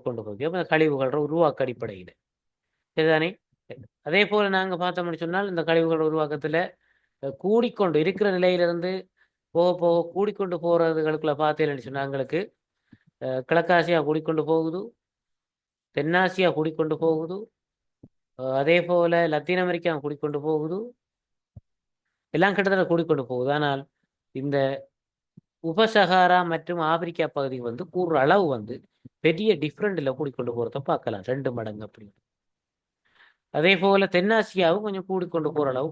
கொண்டு போகுது. அப்போ கழிவுகளோட உருவாக்க அடிப்படையில் சரிதானே. அதே போல நாங்க பார்த்தோம்னு சொன்னால் இந்த கழிவுகள் உருவாக்கத்துல கூடிக்கொண்டு இருக்கிற நிலையிலிருந்து போக போக கூடிக்கொண்டு போறதுகளுக்குள்ள பார்த்தீங்கன்னு சொன்னா எங்களுக்கு கிழக்காசியா கூடிக்கொண்டு போகுது, தென்னாசியா கூடிக்கொண்டு போகுது, அதே போல லத்தீன் அமெரிக்கா கூடிக்கொண்டு போகுது, எல்லாம் கிட்டத்தட்ட கூடிக்கொண்டு போகுது. ஆனால் இந்த உபசகாரா மற்றும் ஆப்பிரிக்கா பகுதி வந்து கூடுற அளவு வந்து பெரிய டிஃப்ரெண்ட்ல கூடிக்கொண்டு போறத பார்க்கலாம், 2 மடங்கு அப்படி. அதே போல தென்னாசியாவும் கொஞ்சம் கூடிக்கொண்டு போற அளவு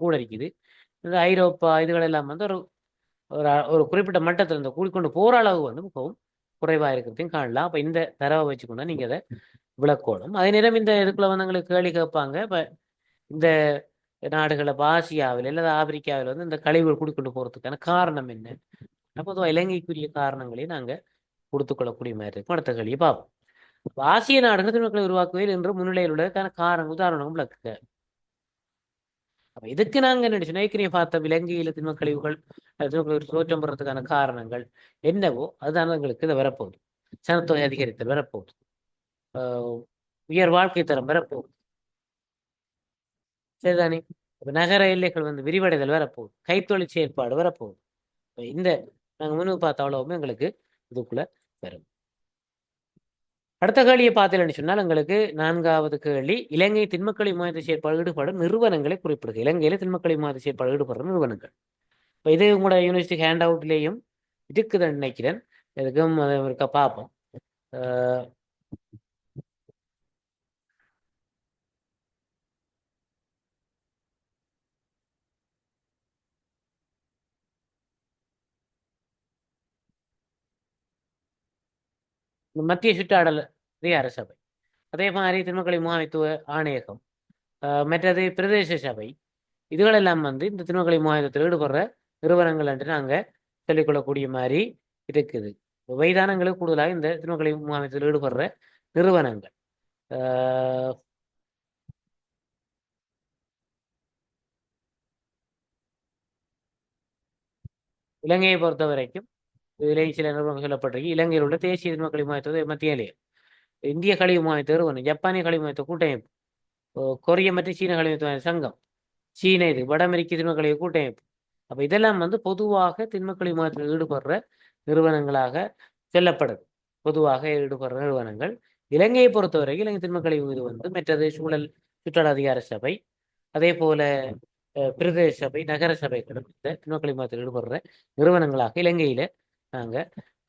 கூட இருக்குது. இந்த ஐரோப்பா இதுகள் எல்லாம் வந்து ஒரு ஒரு குறிப்பிட்ட மட்டத்தில் இந்த கூடிக்கொண்டு போற அளவு வந்து மிகவும் குறைவா இருக்கிறதையும் காணலாம். அப்ப இந்த தரவை வச்சுக்கொண்டா நீங்க அதை விளக்கணும். அதே நேரம் இந்த இதுக்குள்ள வந்து எங்களுக்கு கேள்வி கேட்பாங்க, இப்ப இந்த நாடுகளை ஆசியாவில் அல்லது ஆப்பிரிக்காவில் வந்து இந்த கழிவுகள் கூடிக்கொண்டு போறதுக்கான காரணம் என்ன? பொதுவாக இலங்கைக்குரிய காரணங்களையும் நாங்க கொடுத்துக்கொள்ளக்கூடிய மாதிரி இருக்கும். அடுத்த கேள்வியை பார்ப்போம். ஆசிய நாடுகள் திண்மக்களை உருவாக்குவதில் என்று முன்னிலையில் உள்ளதற்கான காரணம் உதாரணம் விளக்குக. அப்ப இதுக்கு நாங்க என்ன ஏற்கனவே பார்த்த விலங்கியல திண்ம கழிவுகள் தோற்றம் பெறதுக்கான காரணங்கள் என்னவோ அதுதான் எங்களுக்கு இதை வரப்போகுது. சனத்தொகை அதிகரித்தல் வரப்போகுது, உயர் வாழ்க்கை தரம் வரப்போகுது, சரிதானே. நகர எல்லைகள் வந்து விரிவடைதல் வரப்போகுது, கைத்தொழில் செயற்பாடு வரப்போகுது. இந்த நாங்க முன்னுக்கு பார்த்த அவ்வளவுமே எங்களுக்கு இதுக்குள்ள வரும். அடுத்த கேள்வியை பார்த்தீங்கன்னு சொன்னால் எங்களுக்கு 4வது கேள்வி, இலங்கை திண்மக்கழிவு மாயத்த செயற்பாடு ஈடுபடும் நிறுவனங்களை குறிப்பிடுது. இலங்கையில திண்மக்கழிவு மாயத்த செயற்பாடு ஈடுபடுற நிறுவனங்கள். இப்போ இது உங்களோட யூனிவர்சிட்டி ஹேண்ட் அவுட்லேயும் இருக்குதுன்னு நினைக்கிறேன். எதுக்கும் அதை இருக்க பார்ப்போம். மத்திய சுற்றாடல் அதிகார சபை, அதே மாதிரி திண்மக்கழிவு முகாமைத்துவ ஆணையகம், மற்றது பிரதேச சபை, இதுகளெல்லாம் வந்து இந்த திண்மக்கழிவு முகாமைத்துவத்தில் ஈடுபடுற நிறுவனங்கள் என்று நாங்கள் சொல்லிக்கொள்ளக்கூடிய மாதிரி இருக்குது. வைதானங்களுக்கு கூடுதலாக இந்த திண்மக்கழிவு முகாமைத்துவத்தில் ஈடுபடுற நிறுவனங்கள். இலங்கையை பொறுத்த வரைக்கும் இதிலே சில நிறுவனங்கள் சொல்லப்பட்டிருக்கு. இலங்கையில் உள்ள தேசிய திண்மக்கழிவு முகாமைத்துவ மத்திய நிலையம், இந்திய கழிவு முகாமைத்துவ நிறுவனம், ஜப்பானிய கழிவு முகாமைத்துவ கூட்டமைப்பு, கொரிய மற்றும் சீன கழிவு சங்கம், சீன இது வட அமெரிக்க திண்மக்கழிவு கூட்டமைப்பு. அப்ப இதெல்லாம் வந்து பொதுவாக திண்மக்கழிவு முகாமைத்தில் ஈடுபடுற நிறுவனங்களாக சொல்லப்படுது. பொதுவாக ஈடுபடுற நிறுவனங்கள். இலங்கையை பொறுத்தவரைக்கும் இலங்கை திண்மக்கழிவு இது வந்து மற்றது சூழல் சுற்றாடல் அதிகார சபை, அதே போல பிரதேச சபை, நகர சபைகளும் இந்த திண்மக்கழிவு முகாமைத்தில் ஈடுபடுற நிறுவனங்களாக இலங்கையில நாங்க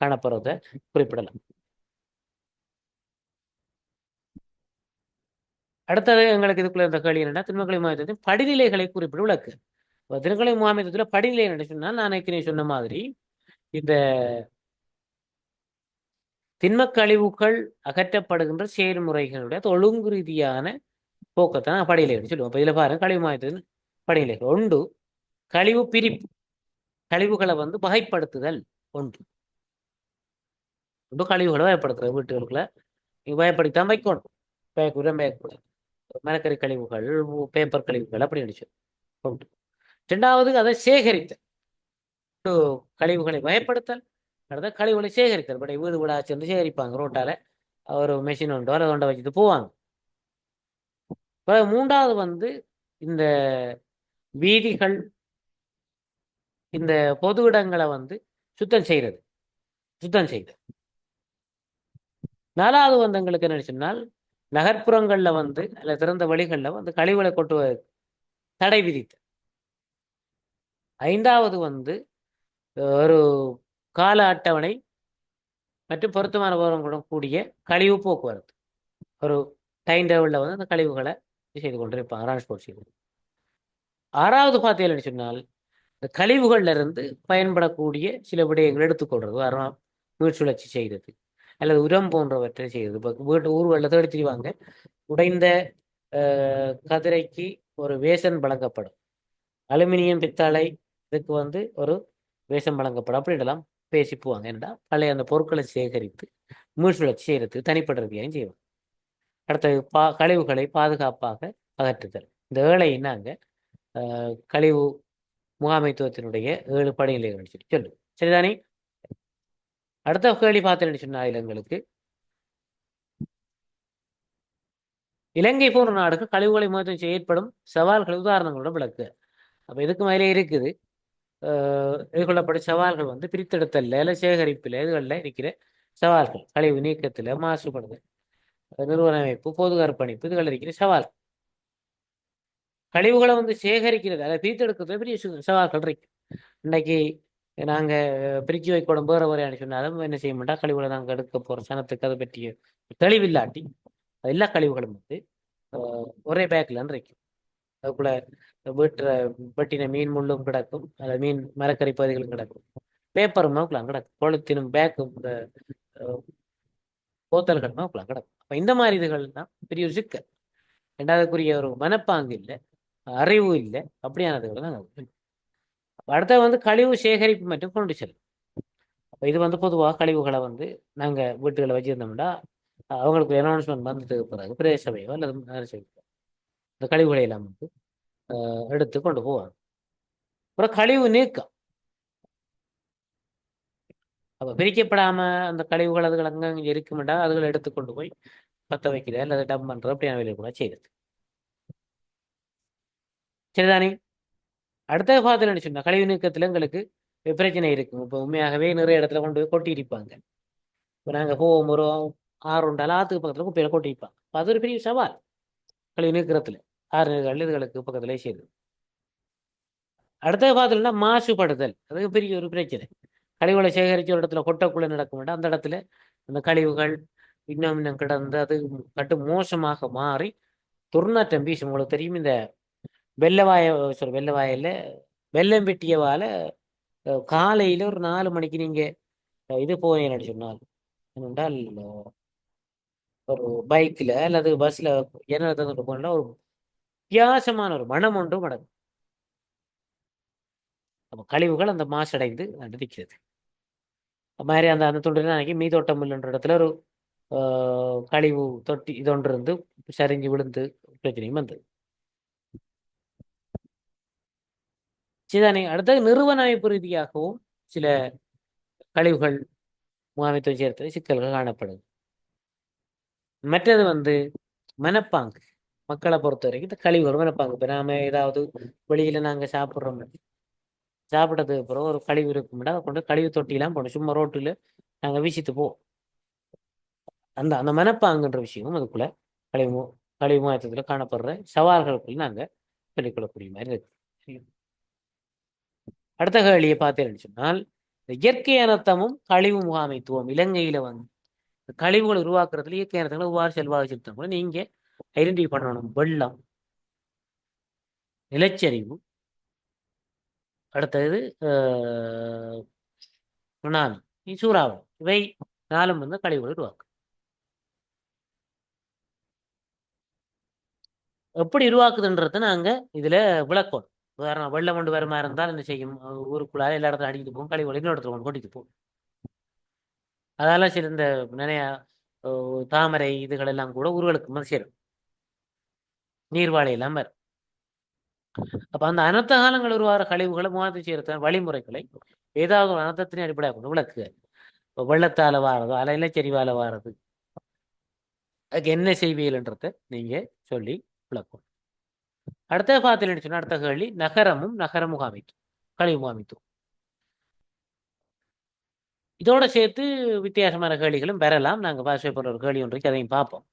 காணப்படுறத குறிப்பிடலாம். அடுத்தது எங்களுக்கு இதுக்குள்ள இருந்த கேள்வி என்னன்னா, திண்மக்கழிவு முகாமைத்துவத்தின் படிநிலைகளை குறிப்பிட விளக்கு. திண்மக்கழிவு முகாமைத்துவத்துல படிநிலை என்ன சொன்னா, நான் ஏற்கனவே சொன்ன மாதிரி இந்த திண்மக்கழிவுகள் அகற்றப்படுகின்ற செயல்முறைகளுடைய ஒழுங்கு ரீதியான போக்கத்தான் படிநிலைகள் சொல்லுவோம். இப்போ இதில் பாருங்க, கழிவு முகாமைத்துவத்தின் படிநிலைகள். ஒன்று, கழிவு பிரிப்பு, கழிவுகளை வந்து வகைப்படுத்துதல். ஒன்று கழிவுகளை வகைப்படுத்துறது. வீட்டுகளுக்குள்ள நீங்க வகைப்படுத்தான் வைக்கணும். உரம் பேக்கூடாது, மரக்கறி கழிவுகள், பேப்பர் கழிவுகள் அப்படி நினைச்சு. ஒன்று. 2வது, அதை சேகரித்த கழிவுகளை வகைப்படுத்தல், அடுத்த கழிவுகளை சேகரித்தல். பட் வீடு வீடா சென்று சேகரிப்பாங்க ரோட்டால, ஒரு மெஷின் உண்டோ அதை கொண்ட வச்சுட்டு போவாங்க. 3வது வந்து இந்த வீதிகள், இந்த பொது இடங்களை வந்து சுத்தம் செய்யறது. 4வது வந்து எங்களுக்கு என்ன சொன்னால், நகர்ப்புறங்கள்ல வந்து அல்ல திறந்த வழிகள்ல வந்து கழிவுகளை கொட்டுவது தடை விதித்து. 5வது வந்து ஒரு கால அட்டவணை மற்றும் பொருத்தமான விவரங்களுடன் கூடிய கழிவு போக்குவரத்து. ஒரு டைம் டேபிள்ல வந்து அந்த கழிவுகளை செய்து கொண்டிருப்பாங்க, டிரான்ஸ்போர்ட் செய்து. 6வது பார்த்தீங்கன்னு சொன்னால், இந்த கழிவுகள்ல இருந்து பயன்படக்கூடிய சில விடயங்கள் எடுத்துக்கொள்றது, உதாரணம் மீள் சுழற்சி செய்கிறது அல்லது உரம் போன்றவற்றை செய்கிறது. இப்போ வீட்டு ஊர்களில் தேடி திரிவாங்க, உடைந்த கதிரைக்கு ஒரு வேசன் வழங்கப்படும், அலுமினியம் பித்தளை இதுக்கு வந்து ஒரு வேஷம் வழங்கப்படும் அப்படின்லாம் பேசிப்புவாங்க. என்னடா பழைய அந்த பொருட்களை சேகரித்து மீள் செய்யறதுக்கு தனிப்பட்ட ரீதியாகவும் செய்வாங்க. அடுத்தது கழிவுகளை பாதுகாப்பாக அகற்றுதல். இந்த ஏழையும் நாங்கள் கழிவு முகாமைத்துவத்தினுடைய 7 படிநிலைகள் சொல்லு. சரிதானே? அடுத்த கேள்வி பார்த்தேன்னு சொன்னால் இலங்களுக்கு இலங்கை போன்ற நாடுகள் கழிவுகளை முகத்தில் ஏற்படும் சவால்கள் உதாரணங்களோட விளக்கு. அப்போ இதுக்கு மேலே இருக்குது எதிர்கொள்ளப்படும் சவால்கள் வந்து பிரித்தெடுத்தல் இல்லை சேகரிப்பில் இதுகளில் இருக்கிற சவால்கள், கழிவு நீக்கத்தில், மாசுபடுதல், நிறுவன அமைப்பு, பொது அர்ப்பணிப்பு, இதுகள் இருக்கிற சவால். கழிவுகளை வந்து சேகரிக்கிறது அதை பிரித்தெடுக்கிறது பெரிய சவால்கள் இருக்கு. இன்னைக்கு நாங்கள் பிரிச்சு வைக்கணும் வேறு வரையான சொன்னாலும் என்ன செய்ய மாட்டோம், கழிவுகளை நாங்கள் எடுக்க போகிறோம் சனத்துக்கு அதை பற்றிய தெளிவில்லாட்டி எல்லா கழிவுகளும் வந்து ஒரே பேக்கில் இருக்கும். அதுக்குள்ள வீட்டுல வெட்டின மீன் முள்ளும் கிடக்கும், அந்த மீன் மரக்கறி பகுதிகளும் கிடக்கும், பேப்பரும் நோக்கலாம் கிடக்கும், பொழுத்தினும் பேக்கும் இந்த போத்தல்கள் நோக்கலாம் கிடக்கும். அப்போ இந்த மாதிரி இதுகள் தான் பெரிய ஒரு சிக்கல். ரெண்டாவதுக்குரிய ஒரு மனப்பாங்கு இல்லை, அறிவு இல்லை, அப்படியானதுகள் தான். அடுத்த வந்து கழிவு சேகரிப்பு மற்றும் கொண்டு செல்லும். அப்போ இது வந்து பொதுவாக கழிவுகளை வந்து நாங்கள் வீட்டுகளை வச்சிருந்தோம்னா அவங்களுக்கு அனௌன்ஸ்மெண்ட் வந்ததுக்கு பிறகு பிரதேச சபையோ அல்லது இந்த கழிவுகளை எல்லாம் வந்து எடுத்து கொண்டு போவாங்க. அப்புறம் கழிவு நீக்கம். அப்போ பிரிக்கப்படாம அந்த கழிவுகள் அதுகள் அங்கங்கே இருக்குமெண்டா அதுகளை எடுத்துக்கொண்டு போய் பற்ற வைக்கிற அல்லது டம்ப் பண்ணுறது அப்படியான வேலையை கூட செய்யுது. சரிதானே? அடுத்த பார்த்தீங்கன்னு சொன்னா கழிவு நீக்கத்தில் எங்களுக்கு பிரச்சனை இருக்கும். இப்போ உண்மையாகவே நிறைய இடத்துல கொண்டு போய் கொட்டி இருப்பாங்க. இப்போ நாங்கள் போவோம் ஒரு 6 உண்டாலும் ஆற்றுக்கு பக்கத்தில் குப்பையில கொட்டியிருப்பாங்க. இப்போ அது ஒரு பெரிய சவால் கழிவு நீக்கிறதுல ஆறுகள் இதுகளுக்கு பக்கத்திலே செய்யுது. அடுத்த பார்த்தீங்கன்னா மாசுபடுதல், அது பெரிய ஒரு பிரச்சனை. கழிவுகளை சேகரித்த ஒரு இடத்துல கொட்டக்குள்ள நடக்க வேண்டாம், அந்த இடத்துல அந்த கழிவுகள் இன்னும் இன்னும் கிடந்து அது கட்டு மோசமாக மாறி துர்நாற்றம் வீசும். உங்களுக்கு தெரியும், இந்த வெள்ளவாயில் வெள்ளம் வெட்டியவால காலையில் ஒரு 4 மணிக்கு நீங்கள் இது போனீங்கன்னு சொன்னால் என்னென்றால் ஒரு பைக்கில் அல்லது பஸ்ஸில் என்ன தந்துட்டு போனால் ஒரு வித்தியாசமான ஒரு மனம் ஒன்றும் நடக்கும். அப்போ கழிவுகள் அந்த மாசடைந்து நிற்கிறது. அது மாதிரி அந்த அந்த தொண்டில் அன்றைக்கி மீதோட்டம் இல்லைன்ற இடத்துல ஒரு கழிவு தொட்டி இதொன்று இருந்து சரிஞ்சு விழுந்து பிரச்சனையும் வந்தது. சரிதானே? அடுத்தது நிறுவன அமைப்பு ரீதியாகவும் சில கழிவுகள் முகாமைத்துவம் சேர்த்து சிக்கல்கள் காணப்படுது. மற்றது வந்து மனப்பாங்கு. மக்களை பொறுத்த வரைக்கும் இந்த கழிவுகள் மனப்பாங்கு. இப்போ நாம ஏதாவது வெளியில் நாங்கள் சாப்பிட்றோம், சாப்பிட்டதுக்கு அப்புறம் ஒரு கழிவு இருக்கும்டா கொண்டு கழிவு தொட்டிலாம் போனோம், சும்மா ரோட்டில் நாங்கள் வீசிட்டு போவோம். அந்த அந்த மனப்பாங்குன்ற விஷயமும் அதுக்குள்ள கழிவு முகாமைத்துவத்தில் காணப்படுற சவால்களுக்குள்ள நாங்கள் சொல்லிக்கொள்ளக்கூடிய மாதிரி இருக்கு. அடுத்த கேள்வியை பார்த்தேன்னு சொன்னால் இயற்கை அனர்த்தமும் கழிவு முகாமைத்துவம். இலங்கையில வந்து கழிவுகள் உருவாக்குறதுல இயற்கை அனர்த்தங்களை எவ்வாறு செல்வாக செலுத்தணும் கூட நீங்க ஐடென்டிஃபை பண்ணணும். வெள்ளம், நிலச்சரிவு, அடுத்தது சுனாமி, சூறாவளி, இவை 4 வந்து கழிவுகள் உருவாக்கும். எப்படி உருவாக்குதுன்றத நாங்க இதுல விளக்கணும். உதாரணம், வெள்ளம் கொண்டு வர மாதிரி இருந்தால் என்ன செய்யும், ஊருக்குள்ளார எல்லா இடத்துல அடிக்கிட்டு போகும், கழிவுகள் இன்னொரு இடத்துல கொண்டு கொட்டிட்டு போகும். அதால சில இந்த நிறைய தாமரை இதுகள் எல்லாம் கூட ஊர்களுக்கு சேரும், நீர்வாழை எல்லாம் வரும். அப்ப அந்த அனர்த்த காலங்கள் உருவாகிற கழிவுகளை முகாத்து செய்யற வழிமுறைகளை ஏதாவது ஒரு அனர்த்தத்தினை அடிப்படையாக கொண்டு விளக்குக. இப்போ வெள்ளத்தால வாரது, அலை நிலச்சரிவால வாரது, அதுக்கு என்ன செய்வீங்கன்றத நீங்க சொல்லி விளக்கும். அடுத்த பார்த்தீங்கன்னு சொன்னா அடுத்த கேள்வி நகரமும் நகர முகாமைத்துவம், கழிவு முகாமைத்துவம். இதோட சேர்த்து வித்தியாசமான கேள்விகளும் பெறலாம். நாங்கள் பாஸ் போன்ற ஒரு கேள்வி ஒன்றைக்கு அதையும் பார்ப்போம்.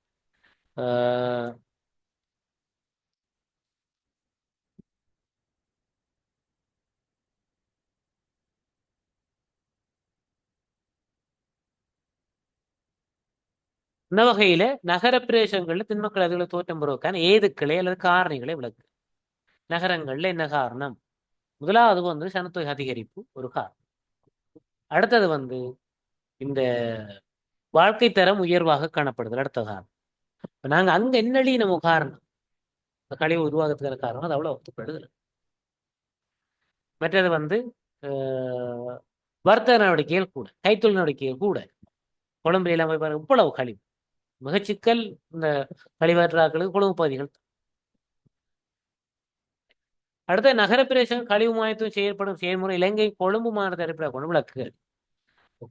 இந்த வகையில நகர பிரதேசங்கள்ல திண்மக்கள் அதுகளை தோற்றம் பெறுவதற்கான ஏதுக்களை அல்லது காரணிகளை விளக்கு. நகரங்கள்ல என்ன காரணம்? முதலாவது வந்து சனத்தொகை அதிகரிப்பு ஒரு காரணம். அடுத்தது வந்து இந்த வாழ்க்கை தரம் உயர்வாக காணப்படுதல் அடுத்த காரணம். நாங்க அங்க என்னடி நம்ம காரணம், கழிவு உருவாகத்துக்கான காரணம் அது அவ்வளவு ஒத்துப்படுதல். மற்றது வந்து வர்த்தக நடவடிக்கைகள் கூட, கைத்தொழில் நடவடிக்கைகள் கூட. கொழும்புல எல்லாம் போய் பாருங்க இவ்வளவு கழிவு. மிகச்சிக்கல் இந்த கழிவாற்றாக்களுக்கு கொழும்பு பகுதிகள். அடுத்த நகர பிரதேசங்கள் கழிவு மாயத்துவம் செய்யப்படும் செயல்முறை இலங்கை கொழும்பு மாநகர அடிப்படையாக கொண்டு விளக்குகள்.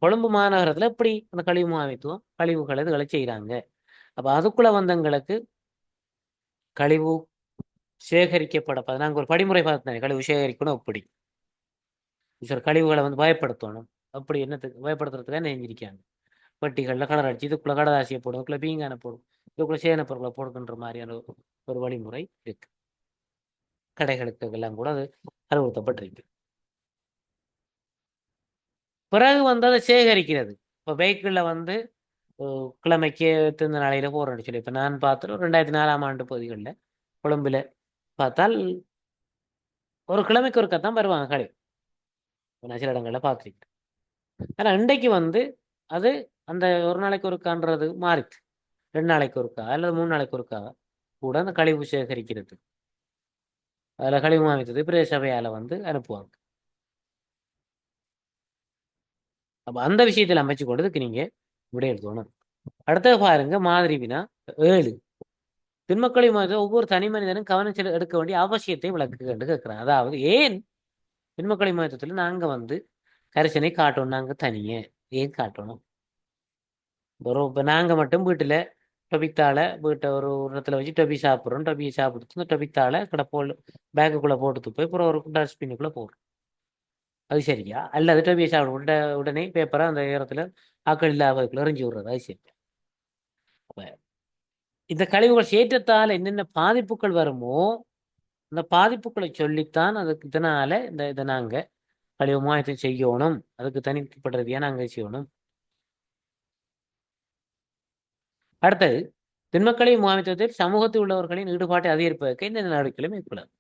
கொழும்பு மாநகரத்துல எப்படி அந்த கழிவு மாயத்துவம் கழிவுகள் இதுகளை செய்யறாங்க. அப்ப அதுக்குள்ள வந்தவங்களுக்கு கழிவு சேகரிக்கப்பட நாங்கள் ஒரு படிமுறை பார்த்தேன். கழிவு சேகரிக்கணும் அப்படி சார் கழிவுகளை வந்து பயப்படுத்தணும். அப்படி என்னத்துக்கு பயப்படுத்துறதுக்காக நெஞ்சிருக்காங்க. பெட்டிகளில் கலர் அடிச்சு இதுக்குள்ள கடதாசியை போடும், இதுக்குள்ள பீங்கான போடும், இதுக்குள்ள சேன பொருட்களை போடுன்ற மாதிரியான ஒரு வழிமுறை இருக்கு. கடைகளுக்கு எல்லாம் கூட அது அறிவுறுத்தப்பட்டிருக்கு. பிறகு வந்து அதை சேகரிக்கிறது. இப்போ வெஹிக்கிளில் வந்து கிழமைக்கு இந்த நாளையில போறேன்னு சொல்லி இப்போ நான் பார்த்துட்டு 2004ஆம் ஆண்டு பகுதிகளில் கொழும்புல பார்த்தால் ஒரு கிழமைக்கு ஒருக்கா தான் வருவாங்க கழிவு. நான் சில இடங்களில் பார்த்துருக்கேன். ஆனால் இன்றைக்கு வந்து அது அந்த ஒரு நாளைக்கு ஒருக்கான்றது மாறிச்சு. 2 நாளைக்கு ஒருக்கா அல்லது 3 நாளைக்கு ஒருக்கா கூட அந்த கழிவு சேகரிக்கிறது. அதில் கழிவு மாமித்தது பிரதேச சபையால் வந்து அனுப்புவாங்க. அப்போ அந்த விஷயத்தில் அமைச்சு கொண்டதுக்கு நீங்க விடை எழுதணும். அடுத்தது பாருங்க மாதிரி வினா 7. திண்மக்கழிவு மாற்றத்தில் ஒவ்வொரு தனி மனிதனும் கவனம் எடுக்க வேண்டிய அவசியத்தை விளக்கு என்று கேட்கிறேன். அதாவது ஏன் திண்மக்கழிவு மாற்றத்தில் நாங்க வந்து கரிசனை காட்டணும், நாங்க தனியே ஏன் காட்டணும்? இப்போ நாங்க மட்டும் வீட்டுல டொபித்தால வீட்டை ஒரு இடத்துல வச்சு டொபி சாப்பிட்றோம். டொபி சாப்பிட்டு இந்த டொபித்தால கிடப்போல் பேக்குக்குள்ள போட்டு போய் அப்புறம் ஒரு டஸ்ட்பின்னுக்குள்ள போடுறோம். அது சரியா? அல்லது டொபியை சாப்பிட உடனே பேப்பரை அந்த இடத்துல ஆக்கள் இல்லாததுக்குள்ள எறிஞ்சு விடுறது அது சரியா? அப்ப இந்த கழிவுகள் சேற்றத்தால் என்னென்ன பாதிப்புகள் வருமோ அந்த பாதிப்புகளை சொல்லித்தான் அதுக்கு இதனால இதை நாங்க கழிவு மாயத்தை செய்யணும். அதுக்கு தனிப்பட்டதையா நாங்க செய்யணும். அடுத்தது திண்மக்கழிவு முகாமைத்துவத்தில் சமூகத்தில் உள்ளவர்களின் ஈடுபாட்டை அதிகரிப்பதற்கு இந்த நடவடிக்கைகளும் மேற்கொள்ளும்.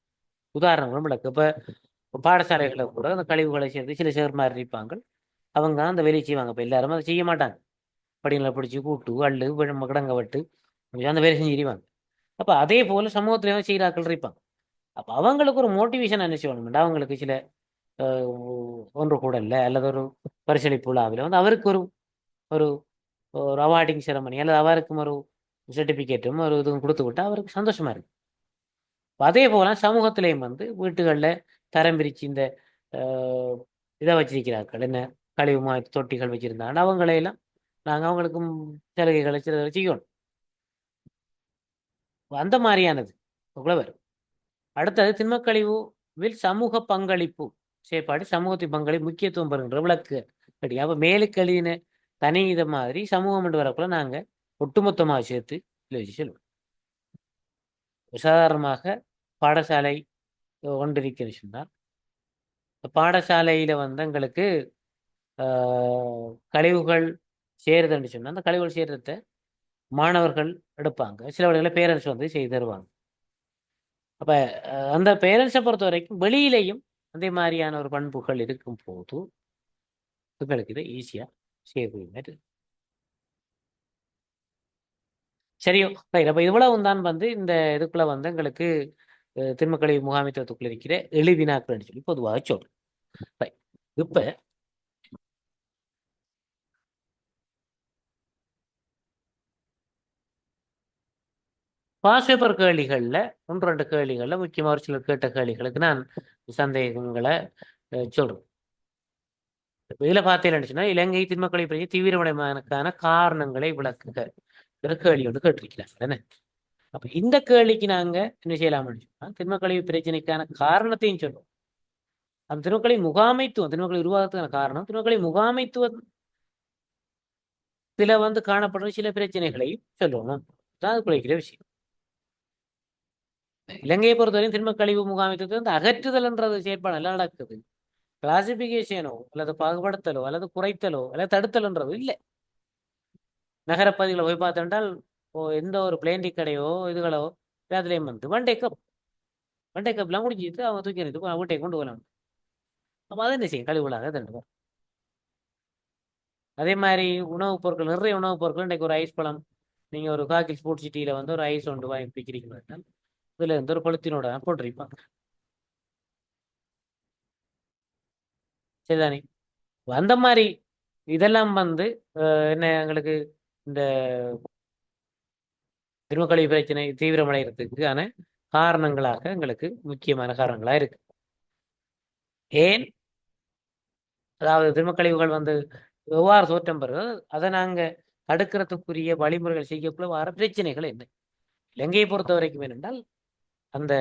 உதாரணங்களும் விளக்கு. இப்போ பாடசாலைகளை கூட அந்த கழிவுகளை சேர்த்து சில சேர் மாதிரி இருப்பாங்க. அவங்க தான் அந்த வேலையை செய்வாங்க. இப்போ எல்லாரும் அதை செய்ய மாட்டாங்க. படிகளை பிடிச்சி கூட்டு அள்ளு கிடங்க வட்டு அந்த வேலை செஞ்சிருவாங்க. அப்போ அதே போல சமூகத்திலேயே செய்கிறாக்கள் இருப்பாங்க. அப்போ அவங்களுக்கு ஒரு மோட்டிவேஷன் என்ன செய்யணும், அவங்களுக்கு சில ஒன்று கூட இல்லை அல்லது ஒரு பரிசளிப்பு விழாவில் வந்து அவருக்கு ஒரு ஒரு ஒரு அவார்டிங் செரமனி அல்லது அவருக்கும் ஒரு சர்டிஃபிகேட்டும் ஒரு இதுவும் கொடுத்து விட்டா அவருக்கு சந்தோஷமா இருக்கு. அதே போல சமூகத்திலையும் வந்து வீட்டுகளில் தரம் பிரித்து இந்த இதை வச்சிருக்கிறார்கள், என்ன கழிவு மாற்று தொட்டிகள் வச்சிருந்தாங்க. அவங்களையெல்லாம் நாங்கள் அவங்களுக்கும் சலுகைகளை சில செய்யணும். அந்த மாதிரியானது வரும். அடுத்தது திண்மக்கழிவுவில் சமூக பங்களிப்பு செயற்பாடு சமூகத்தின் பங்களிப்பு முக்கியத்துவம் பெறுகின்ற விளக்கு அப்படி. அப்போ மேலுக்கு எழுதின தனி இதை மாதிரி சமூகம் என்று வரக்குள்ள நாங்கள் ஒட்டுமொத்தமாக சேர்த்து வச்சு சொல்லுவோம். சாதாரணமாக பாடசாலை ஒன்றிருக்கிறது சொன்னால் பாடசாலையில் வந்து எங்களுக்கு கழிவுகள் சேருதுன்னு சொன்னால் அந்த கழிவுகள் சேர்றத மாணவர்கள் எடுப்பாங்க. சில வழிகளில் பேரண்ட்ஸ் வந்து செய்து தருவாங்க. அப்போ அந்த பேரண்ட்ஸை பொறுத்த வரைக்கும் வெளியிலையும் அதே மாதிரியான ஒரு பண்புகள் இருக்கும் போது உங்களுக்கு இதை ஈஸியாக செய்ய. சரியோ ரைட். அப்போ இவ்வளவு தான் வந்து இந்த இதுக்குள்ள வந்து எங்களுக்கு திண்மக்கழிவு முகாமைத்துவத்துக்குள்ள இருக்கிற எளிவினாக்கள்னு சொல்லி பொதுவாக சொல்றோம். ரைட். இப்போ பாஸ்பேப்பர் கேள்விகளில் 1-2 கேள்விகளில் முக்கியமாக ஒரு சிலர் கேட்ட கேள்விகளுக்கு நான் சந்தேகங்களை சொல்றேன். இதில் பார்த்தீங்கன்னா இலங்கை திண்மக்கழிவு பிரச்சனை தீவிரமடைவதற்கான காரணங்களை விளக்குக கேள்வி வந்து கேட்டிருக்கிறாங்க தானே. அப்போ இந்த கேள்விக்கு நாங்கள் என்ன செய்யலாம்னு சொன்னால் திண்மக்கழிவு பிரச்சனைக்கான காரணத்தையும் சொல்லுவோம். அந்த திண்மக்கழிவு முகாமைத்துவம் திண்மக்கழிவு உருவாகிறதுக்கான காரணம் திண்மக்கழிவு முகாமைத்துவத்தில் வந்து காணப்படுற சில பிரச்சனைகளையும் சொல்லணும். தான் அது குறைக்கிற விஷயம். இலங்கையை பொறுத்தவரையும் திண்மக்கழிவு முகாமைத்துவத்தை வந்து அகற்றுதல்ன்றது செயற்பாடு எல்லாம் நடக்குது. கிளாசிபிகேஷனோ அல்லது பாகுபடுத்தலோ அல்லது குறைத்தலோ அல்லது தடுத்தல்ன்றது இல்லை. நகரப்பகுதிகளை போய் பார்த்தோம்னால் எந்த ஒரு பிளேண்டி கடையோ இதுகளோ எல்லாத்துலேயும் வந்து ஒன் டே கப்லாம் குடிச்சிட்டு அவங்க தூக்கி வீட்டை கொண்டு போகலாம். அப்போ அதை என்ன செய்யும் கழிவுகளாக தண்டுவோம். அதே மாதிரி உணவுப் பொருட்கள் நிறைய உணவுப் பொருட்கள் இன்றைக்கு ஒரு ஐஸ் பழம் நீங்கள் ஒரு காக்கி ஸ்போர்ட் சிட்டியில் வந்து ஒரு ஐஸ் ஒன்று வாங்கி பிக்கிறீங்கன்னா இதில் இருந்து ஒரு பழுத்தினோட தான் போட்டிருப்பாங்க. சரிதானே. அந்த மாதிரி இதெல்லாம் வந்து என்ன எங்களுக்கு இந்த திண்மக்கழிவு பிரச்சனை தீவிரமடைகிறதுக்கான காரணங்களாக எங்களுக்கு முக்கியமான காரணங்களா இருக்கு. ஏன் அதாவது திண்ம கழிவுகள் வந்து எவ்வாறு தோற்றம் பெறுகிறது, அதை நாங்க தடுக்கிறதுக்குரிய வழிமுறைகள் செய்யக்குள்ள வர பிரச்சனைகள் என்ன? இலங்கையை பொறுத்த வரைக்கும் என்னென்றால் அந்த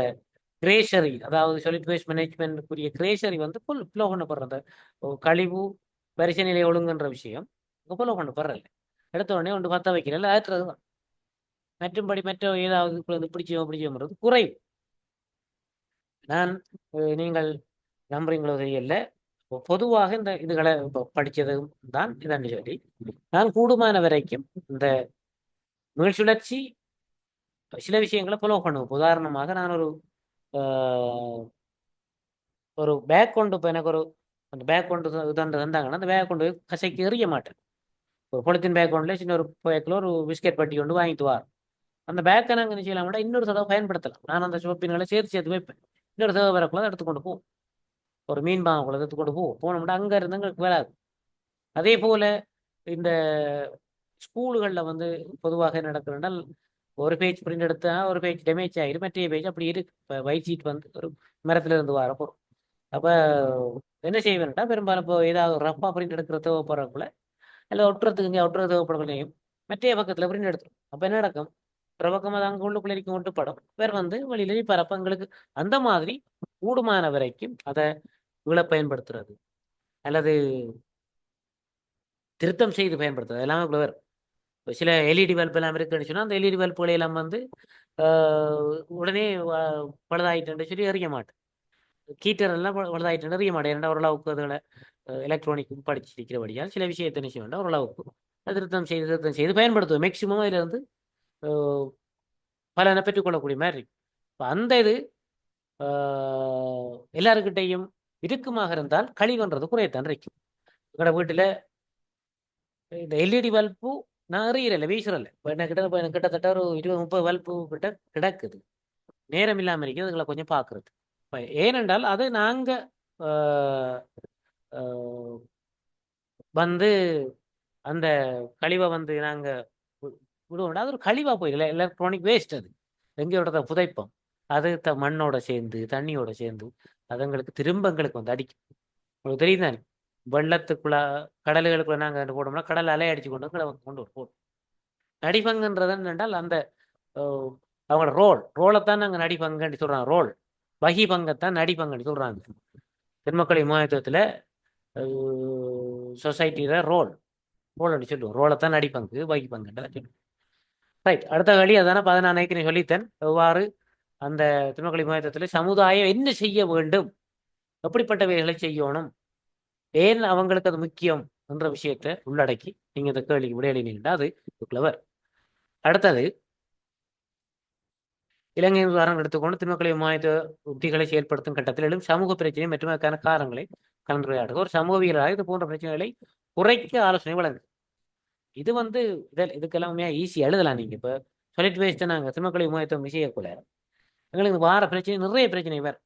கிரேஷரி, அதாவது solid waste மேனேஜ்மெண்ட்டுக்குரிய கிரேஷரி வந்து ஃப்ளோ பண்ணப்படுறது. கழிவு பரிசீலனை ஒழுங்குன்ற விஷயம் ஃப்ளோ பண்ணப்படுறதில்ல. எடுத்த உடனே ஒன்று பற்ற வைக்கிறதில்ல, ஆற்றுறது தான். மற்றும்படி மற்ற ஏதாவது பிடிச்சோம்ன்றது குறைவு. நான் நீங்கள் நம்புறீங்களோ தெரியல, பொதுவாக இந்த இதுகளை படித்ததும் தான் இதான்னு சொல்லி நான் கூடுமான வரைக்கும் இந்த மீள்சுழற்சி சில விஷயங்களை ஃபாலோ பண்ணுவேன். உதாரணமாக நான் ஒரு பேக் கொண்டு இப்போ எனக்கு அந்த பேக் கொண்டு தந்தாங்கன்னா அந்த பேக் கொண்டு போய் கசைக்கு எறிய மாட்டேன். ஒரு பொலித்தீன் பேக் கொண்டுல சின்ன ஒரு பேக்கில் ஒரு பிஸ்கெட் பட்டி கொண்டு வாங்கிட்டு வார். அந்த பேக்கை நாங்கள் என்ன செய்யலாம் விட இன்னொரு தடவை பயன்படுத்தலாம். நான் அந்த ஷோப்பின்களை சேர்த்து வைப்பேன். இன்னொரு தடவை வரக்குள்ள எடுத்துக்கொண்டு போவோம். ஒரு மீன் பாங்கக்குள்ள எடுத்துக்கொண்டு போனோம்னா அங்கே இருந்து எங்களுக்கு வராது. அதே போல இந்த ஸ்கூலுகளில் வந்து பொதுவாக நடக்கிறனால் ஒரு பேஜ் பிரிண்ட் எடுத்தா ஒரு பேஜ் டேமேஜ் ஆகிடும், மற்ற பேஜ் அப்படி இருக்கு. இப்போ ஒயிட் ஷீட் வந்து ஒரு மரத்துல இருந்து வர பொருள். அப்போ என்ன செய்வேன்டா பெரும்பாலும் இப்போ ஏதாவது ரஃபாக பிரிண்ட் எடுக்கிற தேவைப்படுறக்குள்ள இல்லை ஒட்டுறதுக்கு இங்கே ஒட்டுற தேவைப்படக்குள்ளையும் மற்ற பக்கத்தில் பிரிண்ட் எடுத்துரும். அப்போ என்ன நடக்கும், ஒரு பக்கம் அது அங்கே உள்ளுக்குள்ள இருக்கும் ஒட்டு படம் வேறு வந்து வழியில பரப்ப எங்களுக்கு அந்த மாதிரி கூடுமான வரைக்கும் அதை பயன்படுத்துறது அல்லது திருத்தம் செய்து பயன்படுத்துறது எல்லாமே வேறு. சில எல்இடி பல்ப் எல்லாம் இருக்குன்னு சொன்னால் அந்த எல்இடி பல்புகளை எல்லாம் வந்து உடனே பழுதாயிட்டு சொல்லி எறிய மாட்டேன். கீட்டர் எல்லாம் பழுதாயிட்டு எறிய மாட்டேன். ஏன்னா ஓரளவுக்கு அதில் எலக்ட்ரானிக் படிச்சிருக்கிறபடியால் சில விஷயத்தை நிச்சயம் வேண்டாம் ஓரளவுக்கு திருத்தம் செய்து பயன்படுத்துவோம். மேக்சிமம் அதில் வந்து பலனை பெற்றுக்கொள்ளக்கூடிய மாதிரி இருக்கு. இப்போ அந்த இது எல்லாருக்கிட்டையும் இறுக்கமாக இருந்தால் கழிவுன்றது குறையத்தான் இருக்கும். எங்களோட வீட்டில் இந்த எல்இடி பல்பு நான் எறிகிறல்ல வீசுறல. இப்போ என்ன கிட்டத்தட்ட ஒரு 20-30 பல்பு கிட்ட கிடக்குது. நேரம் இல்லாமல் இருக்குது அதுகளை கொஞ்சம் பார்க்குறது. இப்போ ஏனென்றால் அது நாங்கள் வந்து அந்த கழிவை வந்து நாங்கள் விடுவோம். அது ஒரு கழிவாக போயிடல, எலக்ட்ரானிக் வேஸ்ட். அது எங்களோட புதைப்போம். அது மண்ணோட சேர்ந்து தண்ணியோட சேர்ந்து அது எங்களுக்கு திரும்ப எங்களுக்கு வந்து அடிக்கும். உங்களுக்கு தெரியும் தானே, வெள்ளத்துக்குள்ள கடல்களுக்குள்ள நாங்கள் போட்டோம்னா கடல் அலை அடிச்சு கொண்டு கொண்டு போடும். நடிபங்குன்றது என்னென்றால் அந்த அவங்களோட ரோலைத்தான் நாங்கள் நடிபங்குன்னு சொல்கிறாங்க. ரோல் வகி பங்கைத்தான் நடிபங்குன்னு சொல்கிறாங்க. பெண்மக்களை முகாயத்துவத்தில் சொசைட்டியில் ரோல் அப்படி சொல்லுவோம். ரோலைத்தான் நடிபங்கு வகி பங்குன்றதை சொல்லுவோம். ரைட், அடுத்த வழி அதான 14 சொல்லித்தேன். எவ்வாறு அந்த திருமக்களை முகாயத்துவத்தில் சமுதாயம் என்ன செய்ய வேண்டும், எப்படிப்பட்ட வேலைகளை செய்யணும், ஏன் அவங்களுக்கு அது முக்கியம் என்ற விஷயத்தை உள்ளடக்கி நீங்க இந்த கேள்விக்கு விடையளினீங்கன்னா அது கிளவர். அடுத்தது இலங்கை உதாரணம் எடுத்துக்கொண்டு திருமக்களை மாயத்த உத்திகளை செயல்படுத்தும் கட்டத்தில் எழும் சமூக பிரச்சனை மற்றும் அதற்கான காரணங்களை கலந்துரையாடுக ஒரு சமூகவியலாக இது போன்ற பிரச்சனைகளை குறைக்க ஆலோசனை வழங்கு. இது வந்து இதுக்கெல்லாமே ஈஸி எழுதலாம். நீங்க இப்போ சொல்லிட்டு வேஸ்ட்டை நாங்கள் திருமக்களை மாயத்துவம் விஷயக்குள்ள எங்களுக்கு வார பிரச்சனை நிறைய பிரச்சனை வேறு.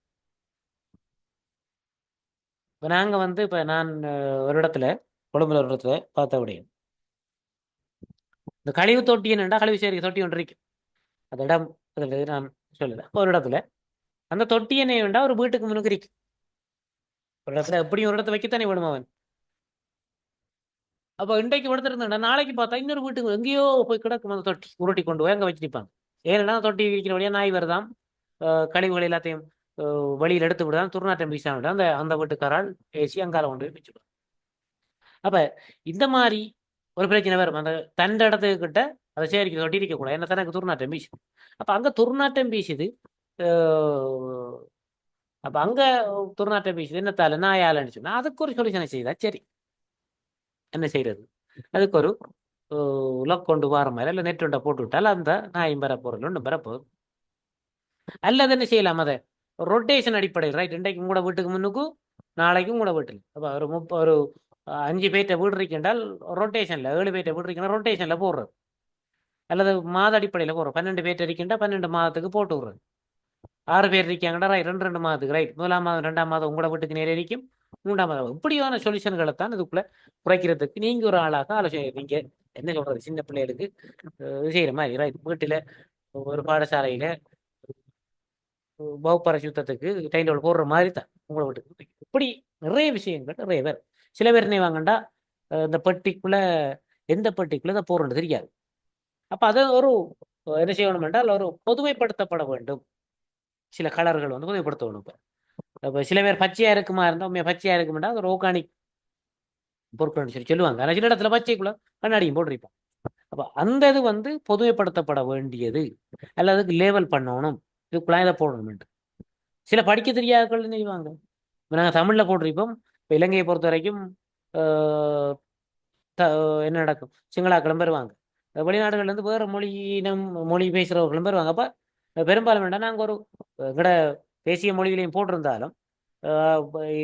இப்போ நாங்கள் வந்து இப்போ நான் ஒரு இடத்துல கொழும்புல ஒரு இடத்துல பார்த்த விடையும் இந்த கழிவு தொட்டி என்னென்னா கழிவு சேரிக்கை தொட்டி ஒன்று இருக்கு. அந்த இடம் அதில் நான் சொல்லலை. ஒரு இடத்துல அந்த தொட்டி என்ன வேண்டாம் ஒரு வீட்டுக்கு முன்னுக்கு இருக்கு. ஒரு இடத்துல எப்படியும் ஒரு இடத்த வைக்கத்தானே வேணும் அவன். அப்போ இன்றைக்கு படுத்துருந்தா நாளைக்கு பார்த்தா இன்னொரு வீட்டுக்கு எங்கேயோ போய் கிடக்கும் அந்த தொட்டி உருட்டி கொண்டு போய் அங்கே வச்சுருப்பாங்க. ஏன்னா தொட்டி இருக்கிற வழியாக நாய் வருதாம், கழிவுகள் எல்லாத்தையும் வழியில் எடுத்து விடுதான், துர்நாற்றம் வீசா விட அந்த அந்த வீட்டுக்காரால் ஏசி அங்கால கொண்டு போய் வச்சுடுவாங்க. அப்போ இந்த மாதிரி ஒரு பிரச்சனை வரும். அந்த தண்ட இடத்துக்கிட்ட அதை சேரிக்கை தொட்டி இருக்கக்கூடாது, என்ன தனக்கு துர்நாற்றம் வீசும். அப்போ அங்கே துர்நாற்றம் வீசுது. அப்போ அங்கே துர்நாற்றம் வீசுது என்னத்தால நாயாலன்னு சொன்னால் அதுக்கு ஒரு சொல்யூஷனை செய்தா சரி. என்ன செய்யறது, அதுக்கு ஒரு லொக் கொண்டு வர மாதிரி இல்லை நெட் ஒன்றை போட்டு விட்டால் அந்த நாயும் பெறப்போறது ஒன்றும் பெறப்போகுது. அல்லது என்ன செய்யலாம், அதை ரொட்டேஷன் அடிப்படையில் ரைட் இன்றைக்கு உங்களோட வீட்டுக்கு முன்னுக்கும் நாளைக்கும் உங்களோட வீட்டில் அப்போ ஒரு 5 பேர்ட்ட வீடு இருக்கின்றால் ரொட்டேஷனில் 7 பேர்ட்ட வீடு இருக்கின்றா ரொட்டேஷனில் போடுறது. அல்லது மாத அடிப்படையில் போடுறோம். 12 பேர்ட்ட இருக்கின்றா 12 மாதத்துக்கு போட்டு விடுறது. 6 பேர் இருக்காங்கடா ரைட் 2 மாதத்துக்கு ரைட் 1ஆம் மாதம் 2ஆம் மாதம் உங்களோட வீட்டுக்கு நேரம் இருக்கும் 3ஆம் மாதம். இப்படியான சொல்யூஷன்களை தான் இதுக்குள்ள குறைக்கிறதுக்கு நீங்க ஒரு ஆளாக ஆலோசனை நீங்க என்ன சொல்றது சின்ன பிள்ளைகளுக்கு செய்யற மாதிரி ரைட். வீட்டில் ஒரு பாடசாலையில வகுப்பறை சுத்தத்துக்கு டைம் டேபிள் போடுற மாதிரி தான் உங்களை விட்டு இப்படி நிறைய விஷயங்கள் நிறைய பேர் சில பேர் என்ன வாங்கண்டா இந்த பெட்டிக்குள்ள எந்த பெட்டிக்குள்ள இதை போடுறது தெரியாது. அப்போ அதை ஒரு என்ன செய்யணும் என்றால் ஒரு பொதுமைப்படுத்தப்பட வேண்டும். சில கலர்கள் வந்து பொதுமைப்படுத்தணும். இப்போ சில பேர் பச்சையாக இருக்குமா இருந்தால் உண்மையாக பச்சையாக இருக்குமெண்டா அது ஒரு ஆர்கானிக் பொருட்கள்னு சொல்லுவாங்க. ஆனால் சில இடத்துல பச்சைக்குள்ள கண்ணாடியும் போட்டிருப்போம். அப்போ அந்த இது வந்து பொதுமைப்படுத்தப்பட வேண்டியது, அல்ல அதுக்கு லேவல் பண்ணணும், இதுக்குள்ளே இதை போடணும். சில படிக்க தெரியாதவர்கள் செய்வாங்க. இப்போ நாங்கள் தமிழில் போட்டிருப்போம். இப்போ இலங்கையை பொறுத்த வரைக்கும் என்ன நடக்கும், சிங்களாக்களும் பெறுவாங்க, வெளிநாடுகள்லேருந்து வேறு மொழி பேசுகிறவர்களும் பெறுவாங்க. அப்போ பெரும்பாலும் வேண்டாம் நாங்கள் ஒரு எங்கட தேசிய மொழிகளையும் போட்டிருந்தாலும்